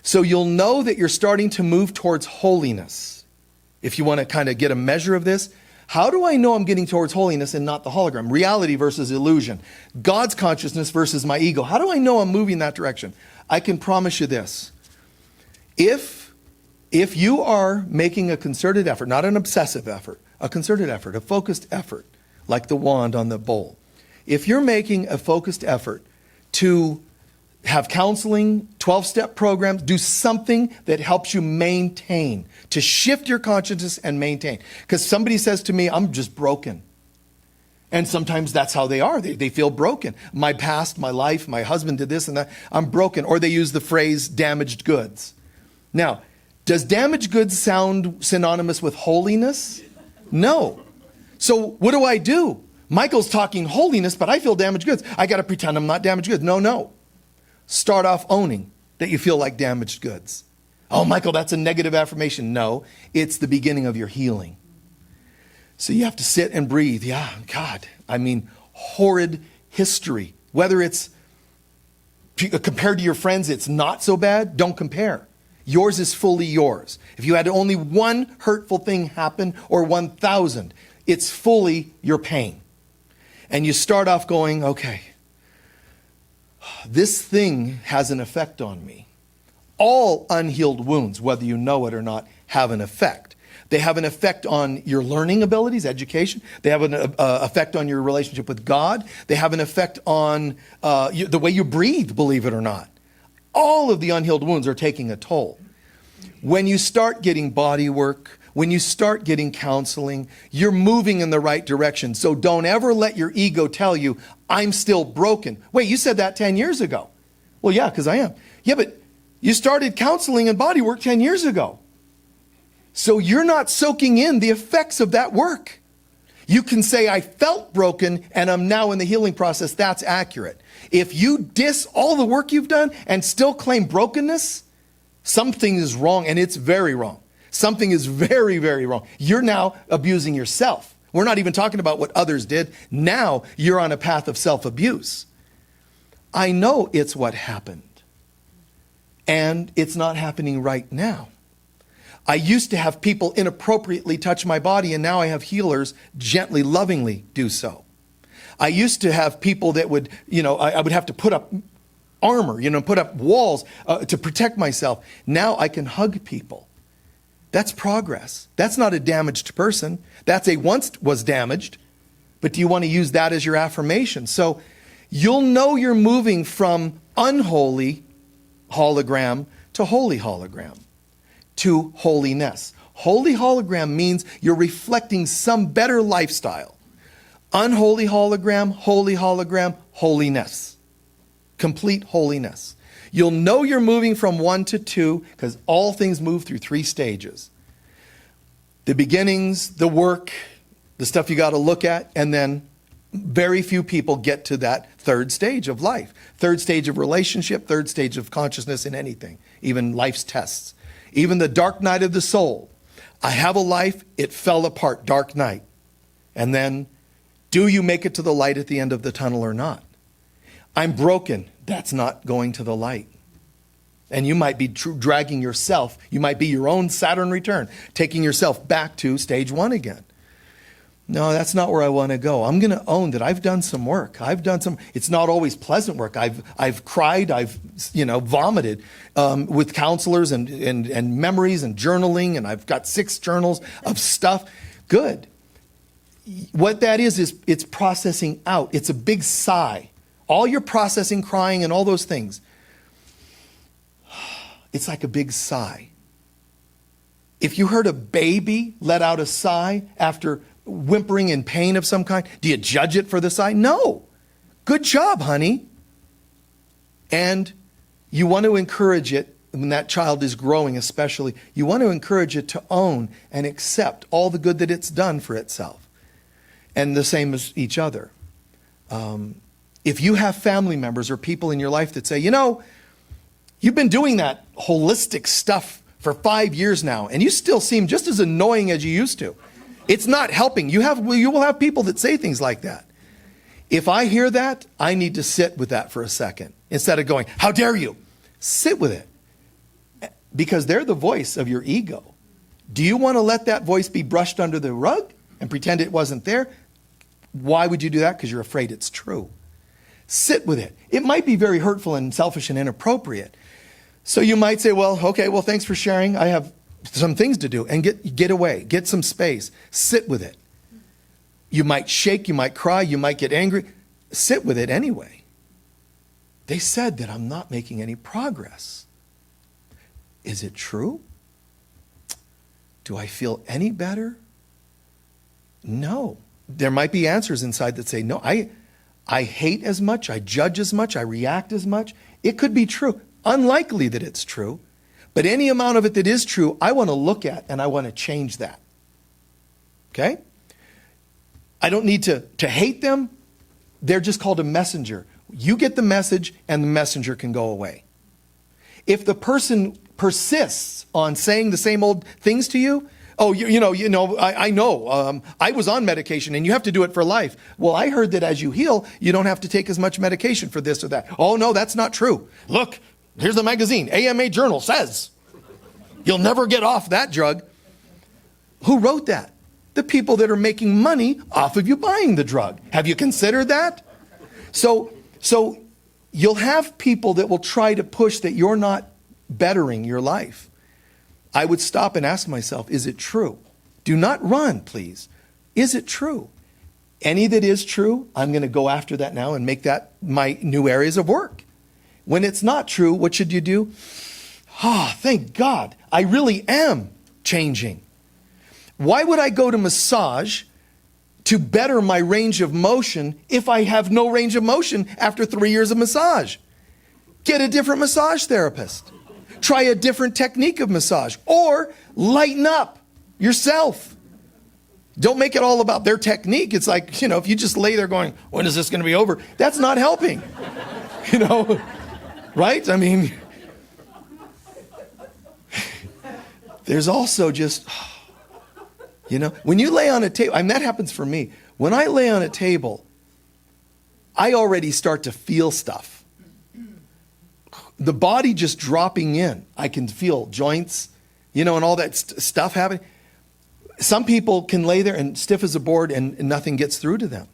So you'll know that you're starting to move towards holiness. If you want to kind of get a measure of this, how do I know I'm getting towards holiness and not the hologram? Reality versus illusion. God's consciousness versus my ego. How do I know I'm moving in that direction? I can promise you this. If you are making a concerted effort, not an obsessive effort, a concerted effort, a focused effort, like the wand on the bowl. If you're making a focused effort to have counseling, 12-step programs, do something that helps you maintain, to shift your consciousness and maintain. Because somebody says to me, I'm just broken. And sometimes that's how they are. They feel broken. My past, my life, my husband did this and that. I'm broken. Or they use the phrase damaged goods. Now, does damaged goods sound synonymous with holiness? No. So what do? Michael's talking holiness, but I feel damaged goods. I got to pretend I'm not damaged goods. No. Start off owning that you feel like damaged goods. Oh, Michael, that's a negative affirmation. No, it's the beginning of your healing. So you have to sit and breathe. Yeah, God, horrid history. Whether it's compared to your friends, it's not so bad. Don't compare. Yours is fully yours. If you had only one hurtful thing happen or 1,000, it's fully your pain. And you start off going, okay, this thing has an effect on me. All unhealed wounds, whether you know it or not, have an effect. They have an effect on your learning abilities, education. They have an effect on your relationship with God. They have an effect on the way you breathe, believe it or not. All of the unhealed wounds are taking a toll. When you start getting body work, when you start getting counseling, you're moving in the right direction. So don't ever let your ego tell you, I'm still broken. Wait, you said that 10 years ago. Well, yeah, because I am. Yeah, but you started counseling and body work 10 years ago. So you're not soaking in the effects of that work. You can say, I felt broken and I'm now in the healing process. That's accurate. If you diss all the work you've done and still claim brokenness, something is wrong, and it's very wrong. Something is very, very wrong. You're now abusing yourself. We're not even talking about what others did. Now you're on a path of self-abuse. I know it's what happened. And it's not happening right now. I used to have people inappropriately touch my body, and now I have healers gently, lovingly do so. I used to have people that would, I would have to put up armor, put up walls to protect myself. Now I can hug people. That's progress. That's not a damaged person. That's a once was damaged. But do you want to use that as your affirmation? So you'll know you're moving from unholy hologram to holy hologram, to holiness. Holy hologram means you're reflecting some better lifestyle. Unholy hologram, holiness. Complete holiness. You'll know you're moving from 1 to 2 because all things move through 3 stages. The beginnings, the work, the stuff you got to look at, and then very few people get to that 3rd stage of life. 3rd stage of relationship, 3rd stage of consciousness in anything, even life's tests. Even the dark night of the soul. I have a life, it fell apart, dark night. And then, do you make it to the light at the end of the tunnel or not? I'm broken. That's not going to the light. And you might be dragging yourself. You might be your own Saturn return, taking yourself back to stage 1 again. No, that's not where I want to go. I'm going to own that I've done some work. It's not always pleasant work. I've cried, I've vomited with counselors and memories and journaling, and I've got 6 journals of stuff. Good. What that is it's processing out. It's a big sigh. All your processing, crying, and all those things. It's like a big sigh. If you heard a baby let out a sigh after whimpering in pain of some kind, do you judge it for the sigh? No. Good job, honey. And you want to encourage it, when that child is growing especially, you want to encourage it to own and accept all the good that it's done for itself. And the same as each other. If you have family members or people in your life that say, you've been doing that holistic stuff for 5 years now, and you still seem just as annoying as you used to. It's not helping. You will have people that say things like that. If I hear that, I need to sit with that for a second. Instead of going, how dare you? Sit with it. Because they're the voice of your ego. Do you want to let that voice be brushed under the rug and pretend it wasn't there? Why would you do that? Because you're afraid it's true. Sit with it. It might be very hurtful and selfish and inappropriate. So you might say, thanks for sharing. I have some things to do. And get away. Get some space. Sit with it. You might shake, you might cry, you might get angry. Sit with it anyway. They said that I'm not making any progress. Is it true? Do I feel any better? No. There might be answers inside that say, no, I hate as much, I judge as much, I react as much. It could be true. Unlikely that it's true. But any amount of it that is true, I want to look at and I want to change that. Okay? I don't need to hate them. They're just called a messenger. You get the message and the messenger can go away. If the person persists on saying the same old things to you, I know, I was on medication and you have to do it for life. Well, I heard that as you heal, you don't have to take as much medication for this or that. Oh, no, that's not true. Look, here's the magazine. AMA Journal says you'll never get off that drug. Who wrote that? The people that are making money off of you buying the drug. Have you considered that? So you'll have people that will try to push that you're not bettering your life. I would stop and ask myself, is it true? Do not run, please. Is it true? Any that is true, I'm going to go after that now and make that my new areas of work. When it's not true, what should you do? Thank God, I really am changing. Why would I go to massage to better my range of motion if I have no range of motion after 3 years of massage? Get a different massage therapist. Try a different technique of massage. Or lighten up yourself. Don't make it all about their technique. It's like, if you just lay there going, when is this going to be over? That's not helping. Right? I mean, there's also just, when you lay on a table, that happens for me. When I lay on a table, I already start to feel stuff. The body just dropping in. I can feel joints, and all that stuff happening. Some people can lay there and stiff as a board and nothing gets through to them.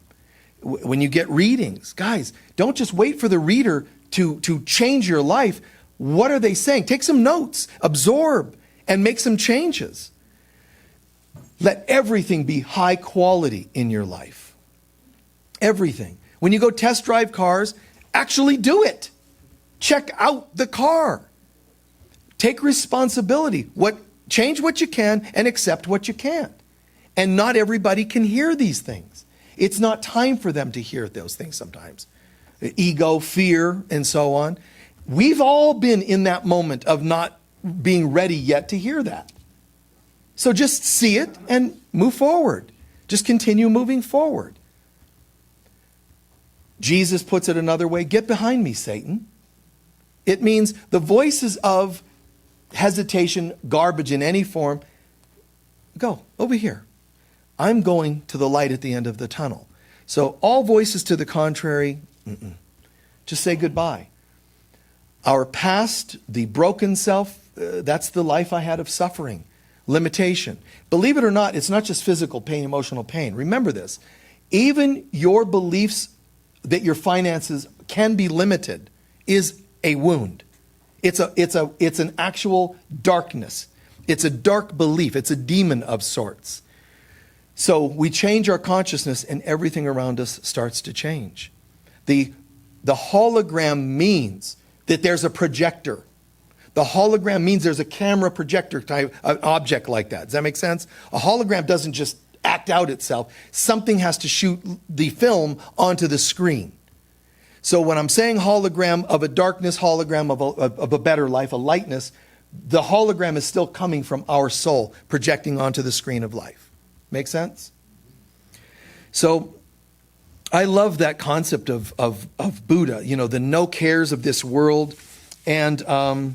When you get readings, guys, don't just wait for the reader to change your life. What are they saying? Take some notes, absorb, and make some changes. Let everything be high quality in your life. Everything. When you go test drive cars, actually do it. Check out the car. Take responsibility. Change what you can and accept what you can't. And not everybody can hear these things. It's not time for them to hear those things sometimes. Ego, fear, and so on. We've all been in that moment of not being ready yet to hear that. So just see it and move forward. Just continue moving forward. Jesus puts it another way. Get behind me, Satan. It means the voices of hesitation, garbage in any form, go over here. I'm going to the light at the end of the tunnel. So all voices to the contrary, just say goodbye. Our past, the broken self, that's the life I had of suffering, limitation. Believe it or not, it's not just physical pain, emotional pain. Remember this. Even your beliefs that your finances can be limited is a wound. It's an actual darkness. It's a dark belief. It's a demon of sorts. So we change our consciousness and everything around us starts to change. The hologram means that there's a projector. The hologram means there's a camera projector type an object like that. Does that make sense? A hologram doesn't just act out itself. Something has to shoot the film onto the screen. So when I'm saying hologram of a darkness, hologram of a better life, a lightness, the hologram is still coming from our soul, projecting onto the screen of life. Make sense? So I love that concept of Buddha, the no cares of this world. And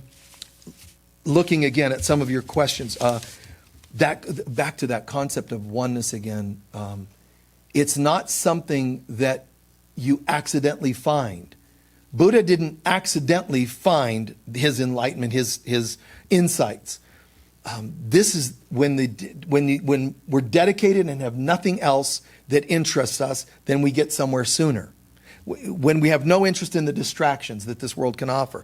looking again at some of your questions, back to that concept of oneness again, it's not something that you accidentally find. Buddha didn't accidentally find his enlightenment, his insights. This is when we're dedicated and have nothing else that interests us, then we get somewhere sooner. When we have no interest in the distractions that this world can offer.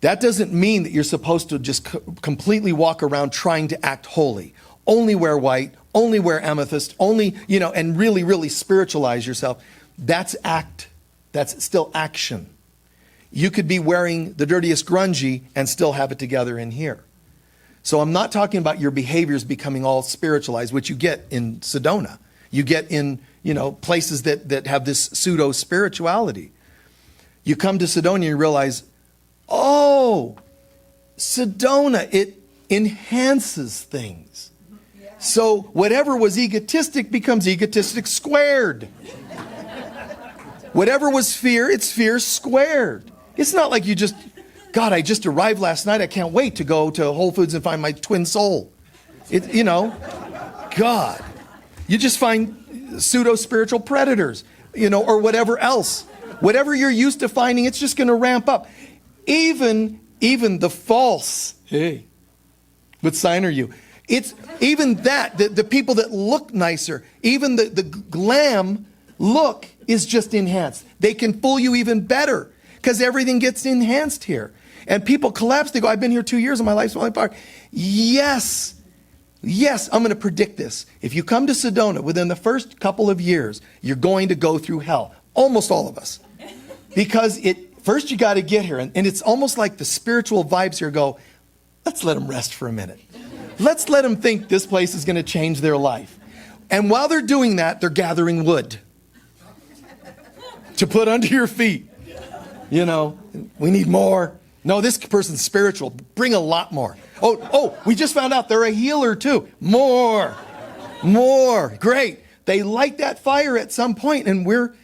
That doesn't mean that you're supposed to just completely walk around trying to act holy. Only wear white, only wear amethyst, only, and really, really spiritualize yourself. That's act. That's still action. You could be wearing the dirtiest grungy and still have it together in here. So I'm not talking about your behaviors becoming all spiritualized, which you get in Sedona. You get in, places that have this pseudo-spirituality. You come to Sedona and you realize, oh, Sedona, it enhances things. So whatever was egotistic becomes egotistic squared. Whatever was fear, it's fear squared. It's not like you just, God, I just arrived last night. I can't wait to go to Whole Foods and find my twin soul. God. You just find pseudo-spiritual predators, or whatever else. Whatever you're used to finding, it's just going to ramp up. Even the false, hey, what sign are you? It's even that, the people that look nicer, even the glam look is just enhanced. They can fool you even better because everything gets enhanced here. And people collapse. They go, I've been here 2 years and my life's falling apart. Yes, I'm going to predict this. If you come to Sedona within the first couple of years, you're going to go through hell. Almost all of us. Because first you got to get here. And it's almost like the spiritual vibes here go, let's let them rest for a minute. Let's let them think this place is going to change their life. And while they're doing that, they're gathering wood to put under your feet. We need more. No, this person's spiritual. Bring a lot more. Oh, we just found out they're a healer too. More. Great. They light that fire at some point and we're,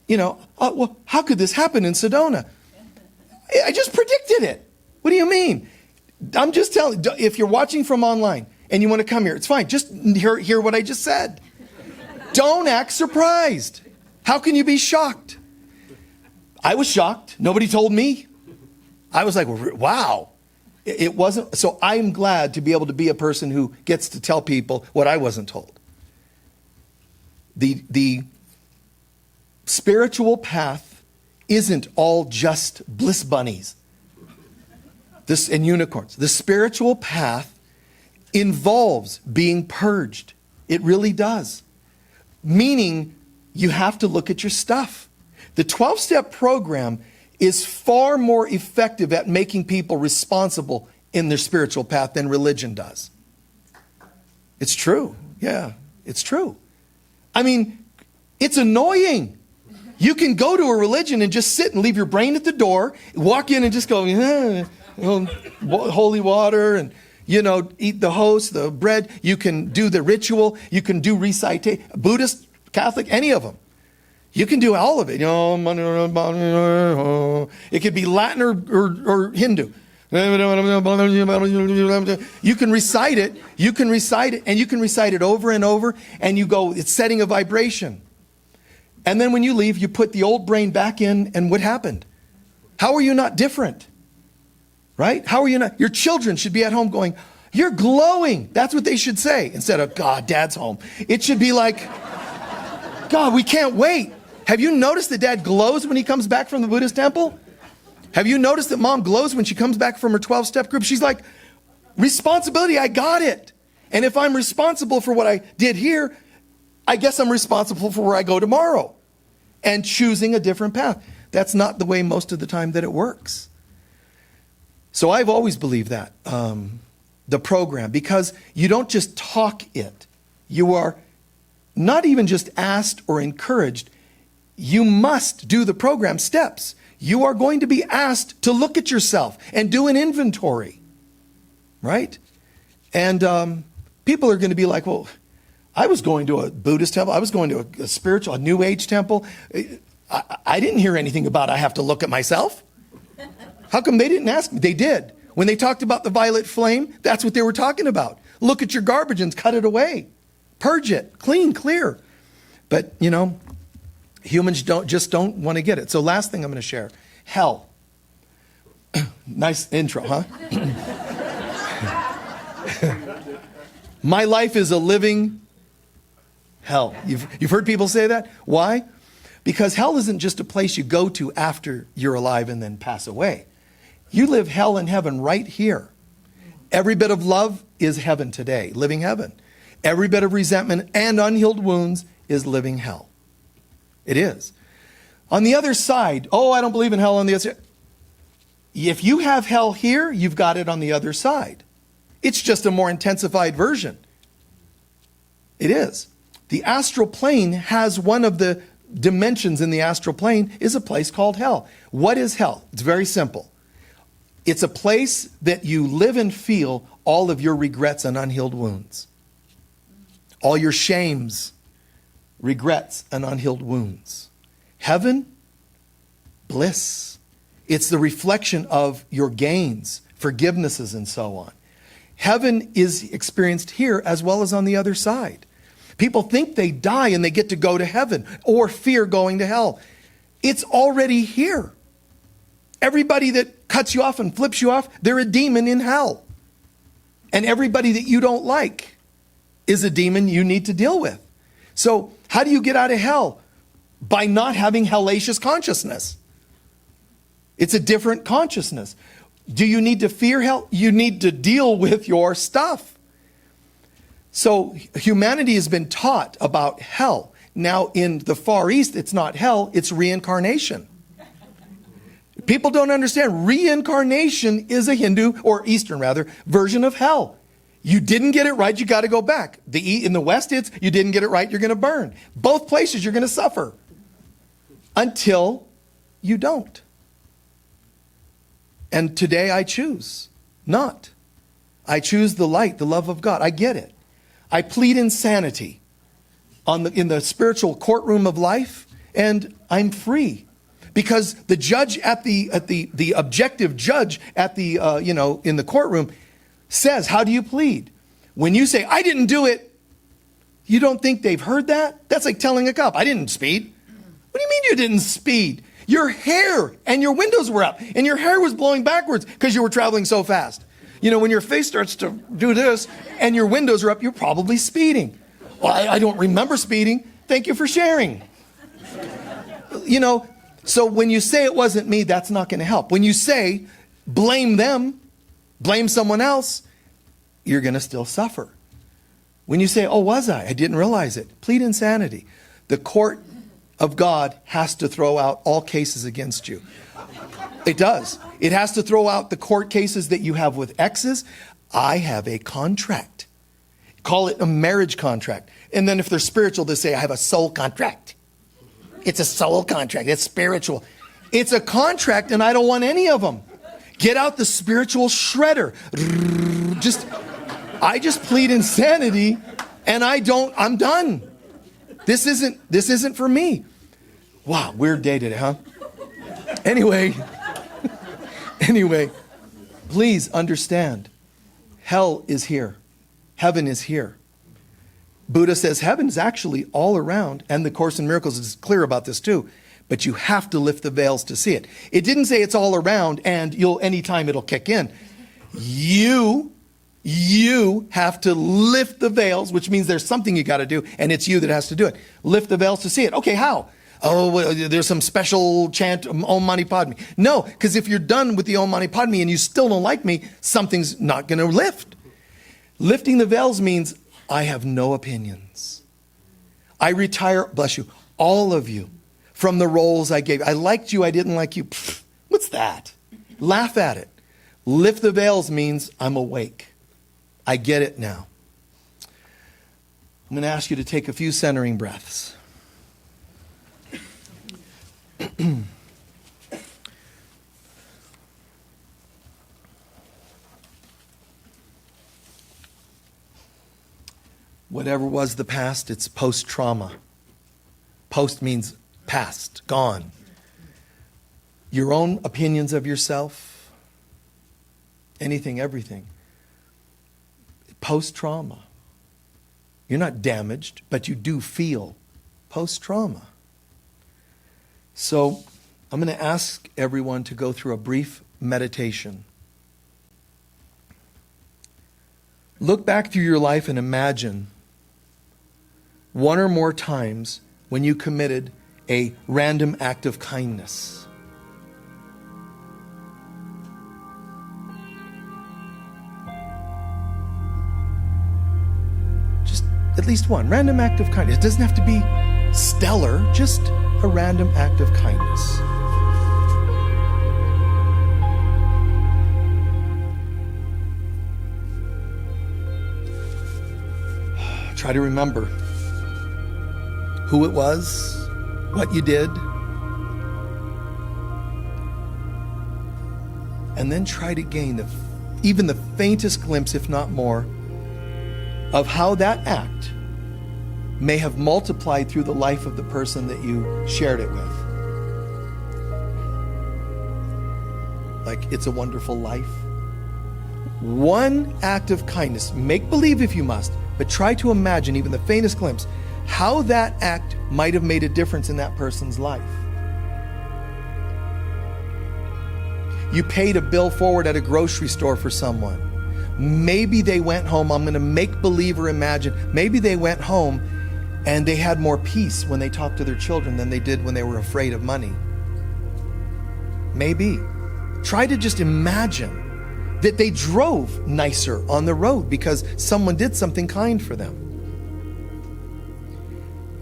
well, how could this happen in Sedona? I just predicted it. What do you mean? I'm just telling you, if you're watching from online and you want to come here, it's fine. Just hear what I just said. Don't act surprised. How can you be shocked? I was shocked. Nobody told me. I was like, wow. It wasn't. So I'm glad to be able to be a person who gets to tell people what I wasn't told. The spiritual path isn't all just bliss bunnies and unicorns. The spiritual path involves being purged. It really does. Meaning you have to look at your stuff. The 12-step program is far more effective at making people responsible in their spiritual path than religion does. It's true. Yeah, it's true. I mean, it's annoying. You can go to a religion and just sit and leave your brain at the door, walk in and just go, holy water and, eat the host, the bread. You can do the ritual. You can do recitation, Buddhist, Catholic, any of them. You can do all of it. It could be Latin or Hindu. You can recite it. And you can recite it over and over. And you go, it's setting a vibration. And then when you leave, you put the old brain back in. And what happened? How are you not different? Right? How are you not? Your children should be at home going, you're glowing. That's what they should say instead of, God, Dad's home. It should be like, God, we can't wait. Have you noticed that Dad glows when he comes back from the Buddhist temple? Have you noticed that Mom glows when she comes back from her 12-step group? She's like, responsibility, I got it. And if I'm responsible for what I did here, I guess I'm responsible for where I go tomorrow. And choosing a different path. That's not the way most of the time that it works. So I've always believed that, the program, because you don't just talk it. You are not even just asked or encouraged. You must do the program steps. You are going to be asked to look at yourself and do an inventory, right? And people are going to be like, well, I was going to a Buddhist temple. I was going to a spiritual, a New Age temple. I didn't hear anything about I have to look at myself. How come they didn't ask me? They did. When they talked about the violet flame, that's what they were talking about. Look at your garbage and cut it away. Purge it. Clean, clear. But, you know, humans don't want to get it. So last thing I'm going to share. Hell. Nice intro, huh? My life is a living hell. You've heard people say that? Why? Because hell isn't just a place you go to after you're alive and then pass away. You live hell and heaven right here. Every bit of love is heaven today, living heaven. Every bit of resentment and unhealed wounds is living hell. It is. On the other side, oh, I don't believe in hell on the other side. If you have hell here, you've got it on the other side. It's just a more intensified version. It is. The astral plane has one of the dimensions in the astral plane is a place called hell. What is hell? It's very simple. It's a place that you live and feel all of your regrets and unhealed wounds. All your shames, regrets, and unhealed wounds. Heaven, bliss. It's the reflection of your gains, forgivenesses, and so on. Heaven is experienced here as well as on the other side. People think they die and they get to go to heaven or fear going to hell. It's already here. Everybody that cuts you off and flips you off, they're a demon in hell. And everybody that you don't like is a demon you need to deal with. So how do you get out of hell? By not having hellacious consciousness. It's a different consciousness. Do you need to fear hell? You need to deal with your stuff. So humanity has been taught about hell. Now in the Far East, it's not hell, it's reincarnation. People don't understand. Reincarnation is a Hindu, or Eastern rather, version of hell. You didn't get it right, you got to go back. In the West, it's you didn't get it right, you're going to burn. Both places, you're going to suffer. Until you don't. And today I choose not. I choose the light, the love of God. I get it. I plead insanity in the spiritual courtroom of life, and I'm free. Because the judge the objective judge at the in the courtroom says, how do you plead? When you say, I didn't do it, you don't think they've heard that? That's like telling a cop, I didn't speed. What do you mean you didn't speed? Your hair and your windows were up and your hair was blowing backwards because you were traveling so fast. You know, when your face starts to do this and your windows are up, you're probably speeding. Well, I don't remember speeding. Thank you for sharing. You know, so when you say it wasn't me, that's not going to help. When you say blame them, blame someone else, you're going to still suffer. When you say, oh, was I? I didn't realize it. Plead insanity. The court of God has to throw out all cases against you. It does. It has to throw out the court cases that you have with exes. I have a contract. Call it a marriage contract. And then if they're spiritual, they say, I have a soul contract. It's a soul contract. It's spiritual. It's a contract and I don't want any of them. Get out the spiritual shredder. I just plead insanity and I'm done. This isn't for me. Wow, weird day today, huh? Anyway, please understand. Hell is here. Heaven is here. Buddha says heaven is actually all around, and the Course in Miracles is clear about this too. but you have to lift the veils to see it. It didn't say it's all around and anytime it'll kick in. You have to lift the veils, which means there's something you got to do, and it's you that has to do it. Lift the veils to see it. Okay, how? Oh, well, there's some special chant, Om Mani Padme. No, because if you're done with the Om Mani Padme and you still don't like me, something's not going to lift. Lifting the veils means I have no opinions. I retire, bless you, all of you, from the roles I gave. I liked you, I didn't like you. Pfft, what's that? Laugh at it. Lift the veils means I'm awake. I get it now. I'm going to ask you to take a few centering breaths. Whatever was the past, it's post-trauma. Post means past, gone. Your own opinions of yourself, anything, everything. Post-trauma. You're not damaged, but you do feel post-trauma. So I'm going to ask everyone to go through a brief meditation. Look back through your life and imagine one or more times when you committed a random act of kindness. Just at least one random act of kindness. It doesn't have to be stellar, just a random act of kindness. Try to remember who it was, what you did, and then try to gain even the faintest glimpse, if not more, of how that act may have multiplied through the life of the person that you shared it with. Like It's a Wonderful Life. One act of kindness, make believe if you must, but try to imagine even the faintest glimpse how that act might have made a difference in that person's life. You paid a bill forward at a grocery store for someone. Maybe they went home, I'm going to make believe or imagine, maybe they went home and they had more peace when they talked to their children than they did when they were afraid of money. Maybe. Try to just imagine that they drove nicer on the road because someone did something kind for them.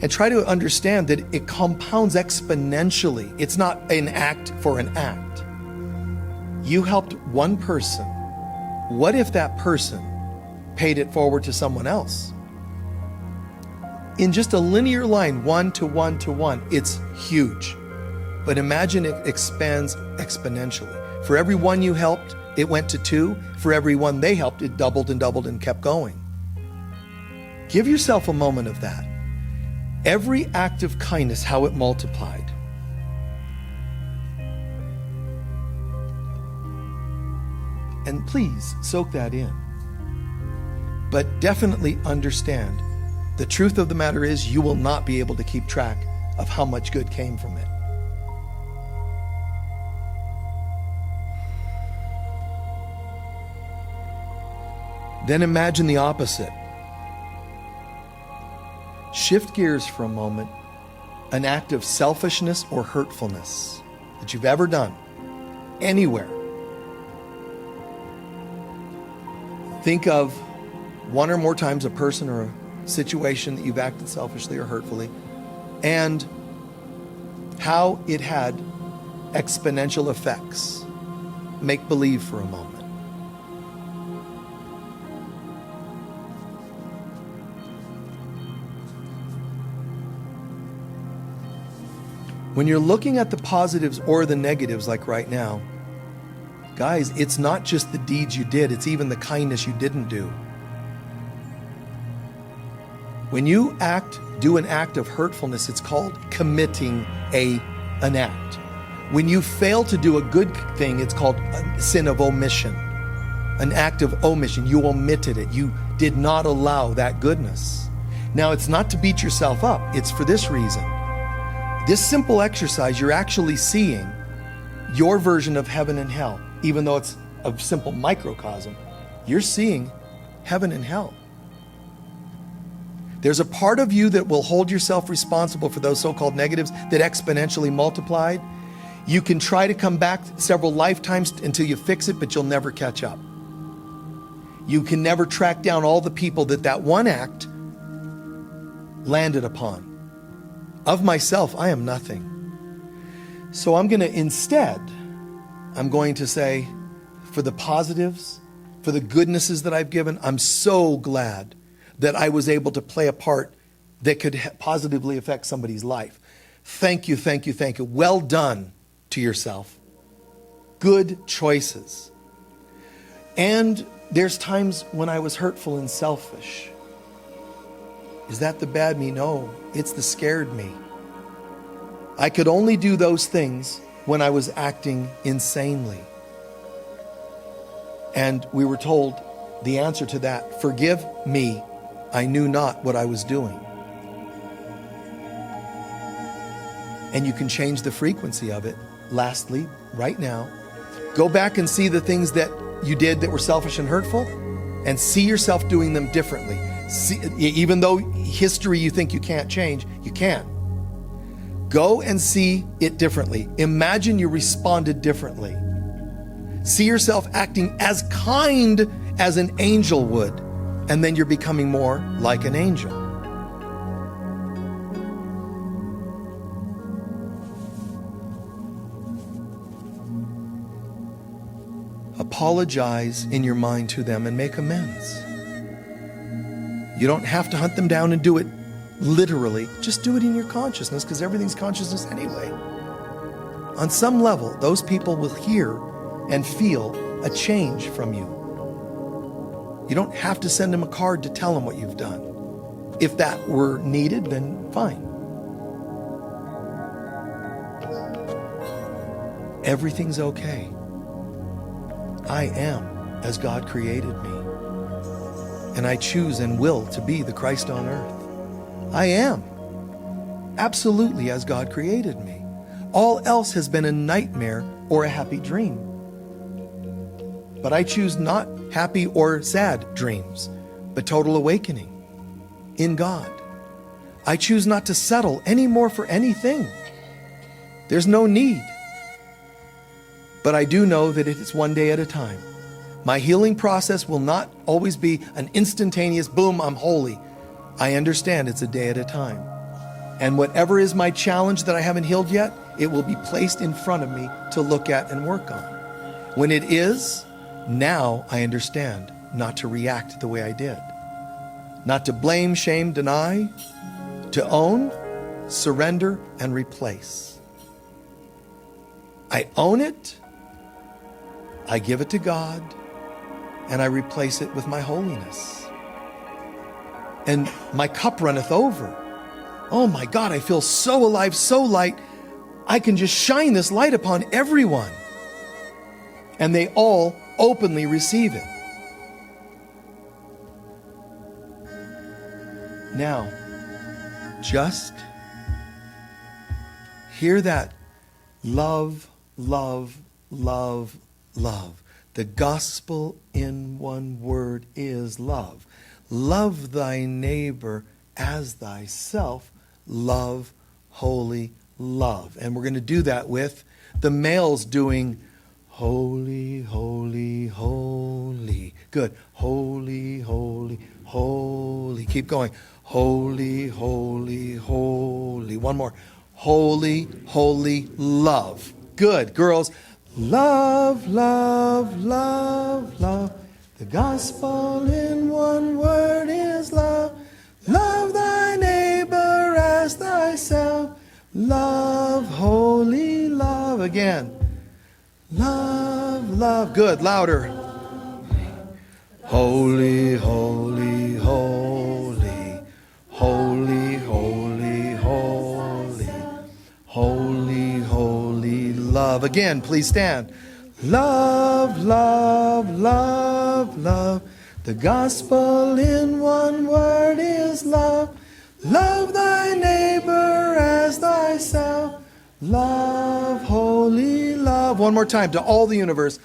And try to understand that it compounds exponentially. It's not an act for an act. You helped one person. What if that person paid it forward to someone else? In just a linear line, 1 to 1 to 1, it's huge. But imagine it expands exponentially. For every one you helped, it went to 2. For every one they helped, it doubled and doubled and kept going. Give yourself a moment of that. Every act of kindness, how it multiplied. And please soak that in. But definitely understand, the truth of the matter is you will not be able to keep track of how much good came from it. Then imagine the opposite. Shift gears for a moment. An act of selfishness or hurtfulness that you've ever done, anywhere. Think of one or more times a person or a situation that you've acted selfishly or hurtfully, and how it had exponential effects. Make believe for a moment. When you're looking at the positives or the negatives, like right now, guys, it's not just the deeds you did, it's even the kindness you didn't do. When you do an act of hurtfulness, it's called committing an act. When you fail to do a good thing, it's called a sin of omission. An act of omission. You omitted it. You did not allow that goodness. Now, it's not to beat yourself up. It's for this reason. This simple exercise, you're actually seeing your version of heaven and hell. Even though it's a simple microcosm, you're seeing heaven and hell. There's a part of you that will hold yourself responsible for those so-called negatives that exponentially multiplied. You can try to come back several lifetimes until you fix it, but you'll never catch up. You can never track down all the people that one act landed upon. Of myself, I am nothing. So I'm going to say, for the positives, for the goodnesses that I've given, I'm so glad that I was able to play a part that could positively affect somebody's life. Thank you, thank you, thank you. Well done to yourself. Good choices. And there's times when I was hurtful and selfish. Is that the bad me? No, it's the scared me. I could only do those things when I was acting insanely. And we were told the answer to that, forgive me, I knew not what I was doing. And you can change the frequency of it. Lastly, right now, go back and see the things that you did that were selfish and hurtful, and see yourself doing them differently. Even though history you think you can't change, you can. Go and see it differently. Imagine you responded differently. See yourself acting as kind as an angel would, and then you're becoming more like an angel. Apologize in your mind to them and make amends. You don't have to hunt them down and do it literally. Just do it in your consciousness, because everything's consciousness anyway. On some level, those people will hear and feel a change from you. You don't have to send them a card to tell them what you've done. If that were needed, then fine. Everything's okay. I am as God created me. And I choose and will to be the Christ on earth. I am absolutely as God created me. All else has been a nightmare or a happy dream. But I choose not happy or sad dreams, but total awakening in God. I choose not to settle anymore for anything. There's no need. But I do know that it's one day at a time. My healing process will not always be an instantaneous, boom, I'm holy. I understand it's a day at a time. And whatever is my challenge that I haven't healed yet, it will be placed in front of me to look at and work on. When it is, now I understand not to react the way I did. Not to blame, shame, deny, to own, surrender, and replace. I own it, I give it to God, and I replace it with my holiness. And my cup runneth over. Oh my God, I feel so alive, so light. I can just shine this light upon everyone. And they all openly receive it. Now, just hear that love, love, love, love. The gospel in one word is love. Love thy neighbor as thyself. Love, holy, love. And we're going to do that with the males doing holy, holy, holy. Good. Holy, holy, holy. Keep going. Holy, holy, holy. One more. Holy, holy, love. Good. Girls. Love, love, love, love. The gospel in one word is love. Love thy neighbor as thyself. Love, holy love. Again. Love, love. Good. Louder. Holy, holy, holy. Holy, holy, holy. Holy, holy love. Again, please stand. Love, love, love, love. The gospel in one word is love. Love thy neighbor as as thyself. Love, holy love. One more time to all the universe.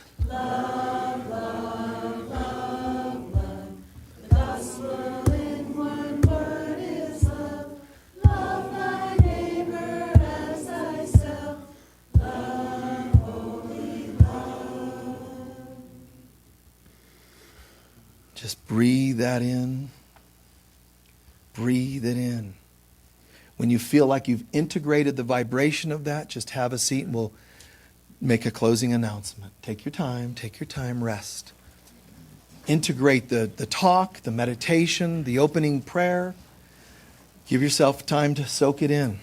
Just breathe that in. Breathe it in. When you feel like you've integrated the vibration of that, just have a seat and we'll make a closing announcement. Take your time, rest. Integrate the talk, the meditation, the opening prayer. Give yourself time to soak it in.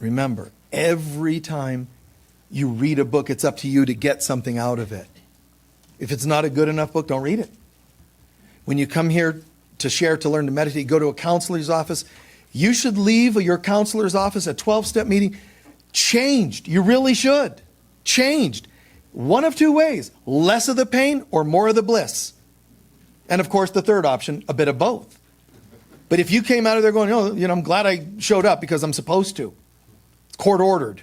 Remember, every time you read a book, it's up to you to get something out of it. If it's not a good enough book, don't read it. When you come here to share, to learn, to meditate, go to a counselor's office. You should leave your counselor's office, a 12-step meeting, changed. You really should. Changed. One of two ways. Less of the pain or more of the bliss. And of course, the third option, a bit of both. But if you came out of there going, oh, I'm glad I showed up because I'm supposed to. It's court ordered.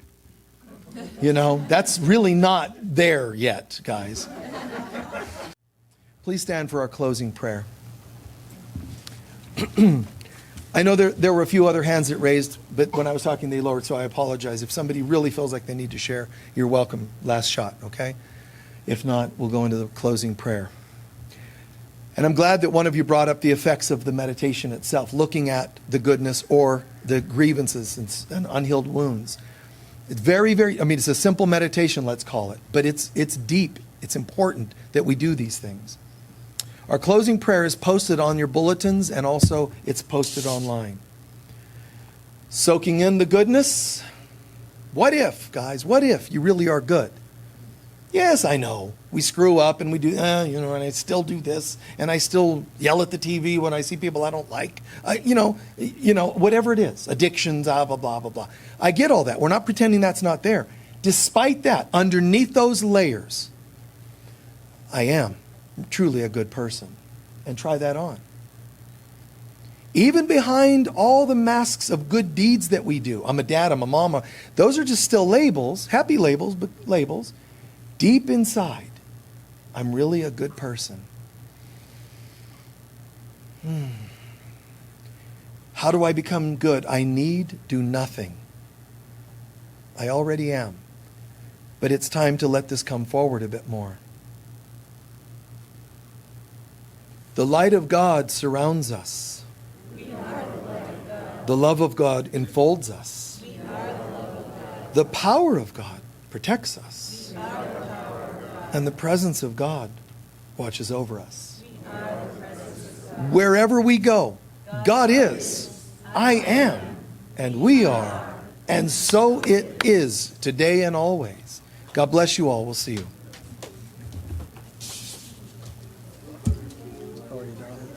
That's really not there yet, guys. Please stand for our closing prayer. I know there were a few other hands that raised, but when I was talking, they lowered, so I apologize. If somebody really feels like they need to share, you're welcome. Last shot, okay? If not, we'll go into the closing prayer. And I'm glad that one of you brought up the effects of the meditation itself, looking at the goodness or the grievances and unhealed wounds. It's very, it's a simple meditation, let's call it, but it's deep. It's important that we do these things. Our closing prayer is posted on your bulletins and also it's posted online. Soaking in the goodness. What if, guys, what if you really are good? Yes, I know. We screw up and we do, and I still do this and I still yell at the TV when I see people I don't like. Whatever it is, addictions, blah, blah, blah, blah, blah. I get all that. We're not pretending that's not there. Despite that, underneath those layers, I am truly a good person. And try that on. Even behind all the masks of good deeds that we do, I'm a dad, I'm a mama, those are just still labels, happy labels, but labels. Deep inside, I'm really a good person. How do I become good? I need do nothing. I already am. But it's time to let this come forward a bit more. The light of God surrounds us. The love of God enfolds us. The power of God protects us. And the presence of God watches over us. Wherever we go, God is, I am, and we are, and so it is today and always. God bless you all. We'll see you. How are you, darling?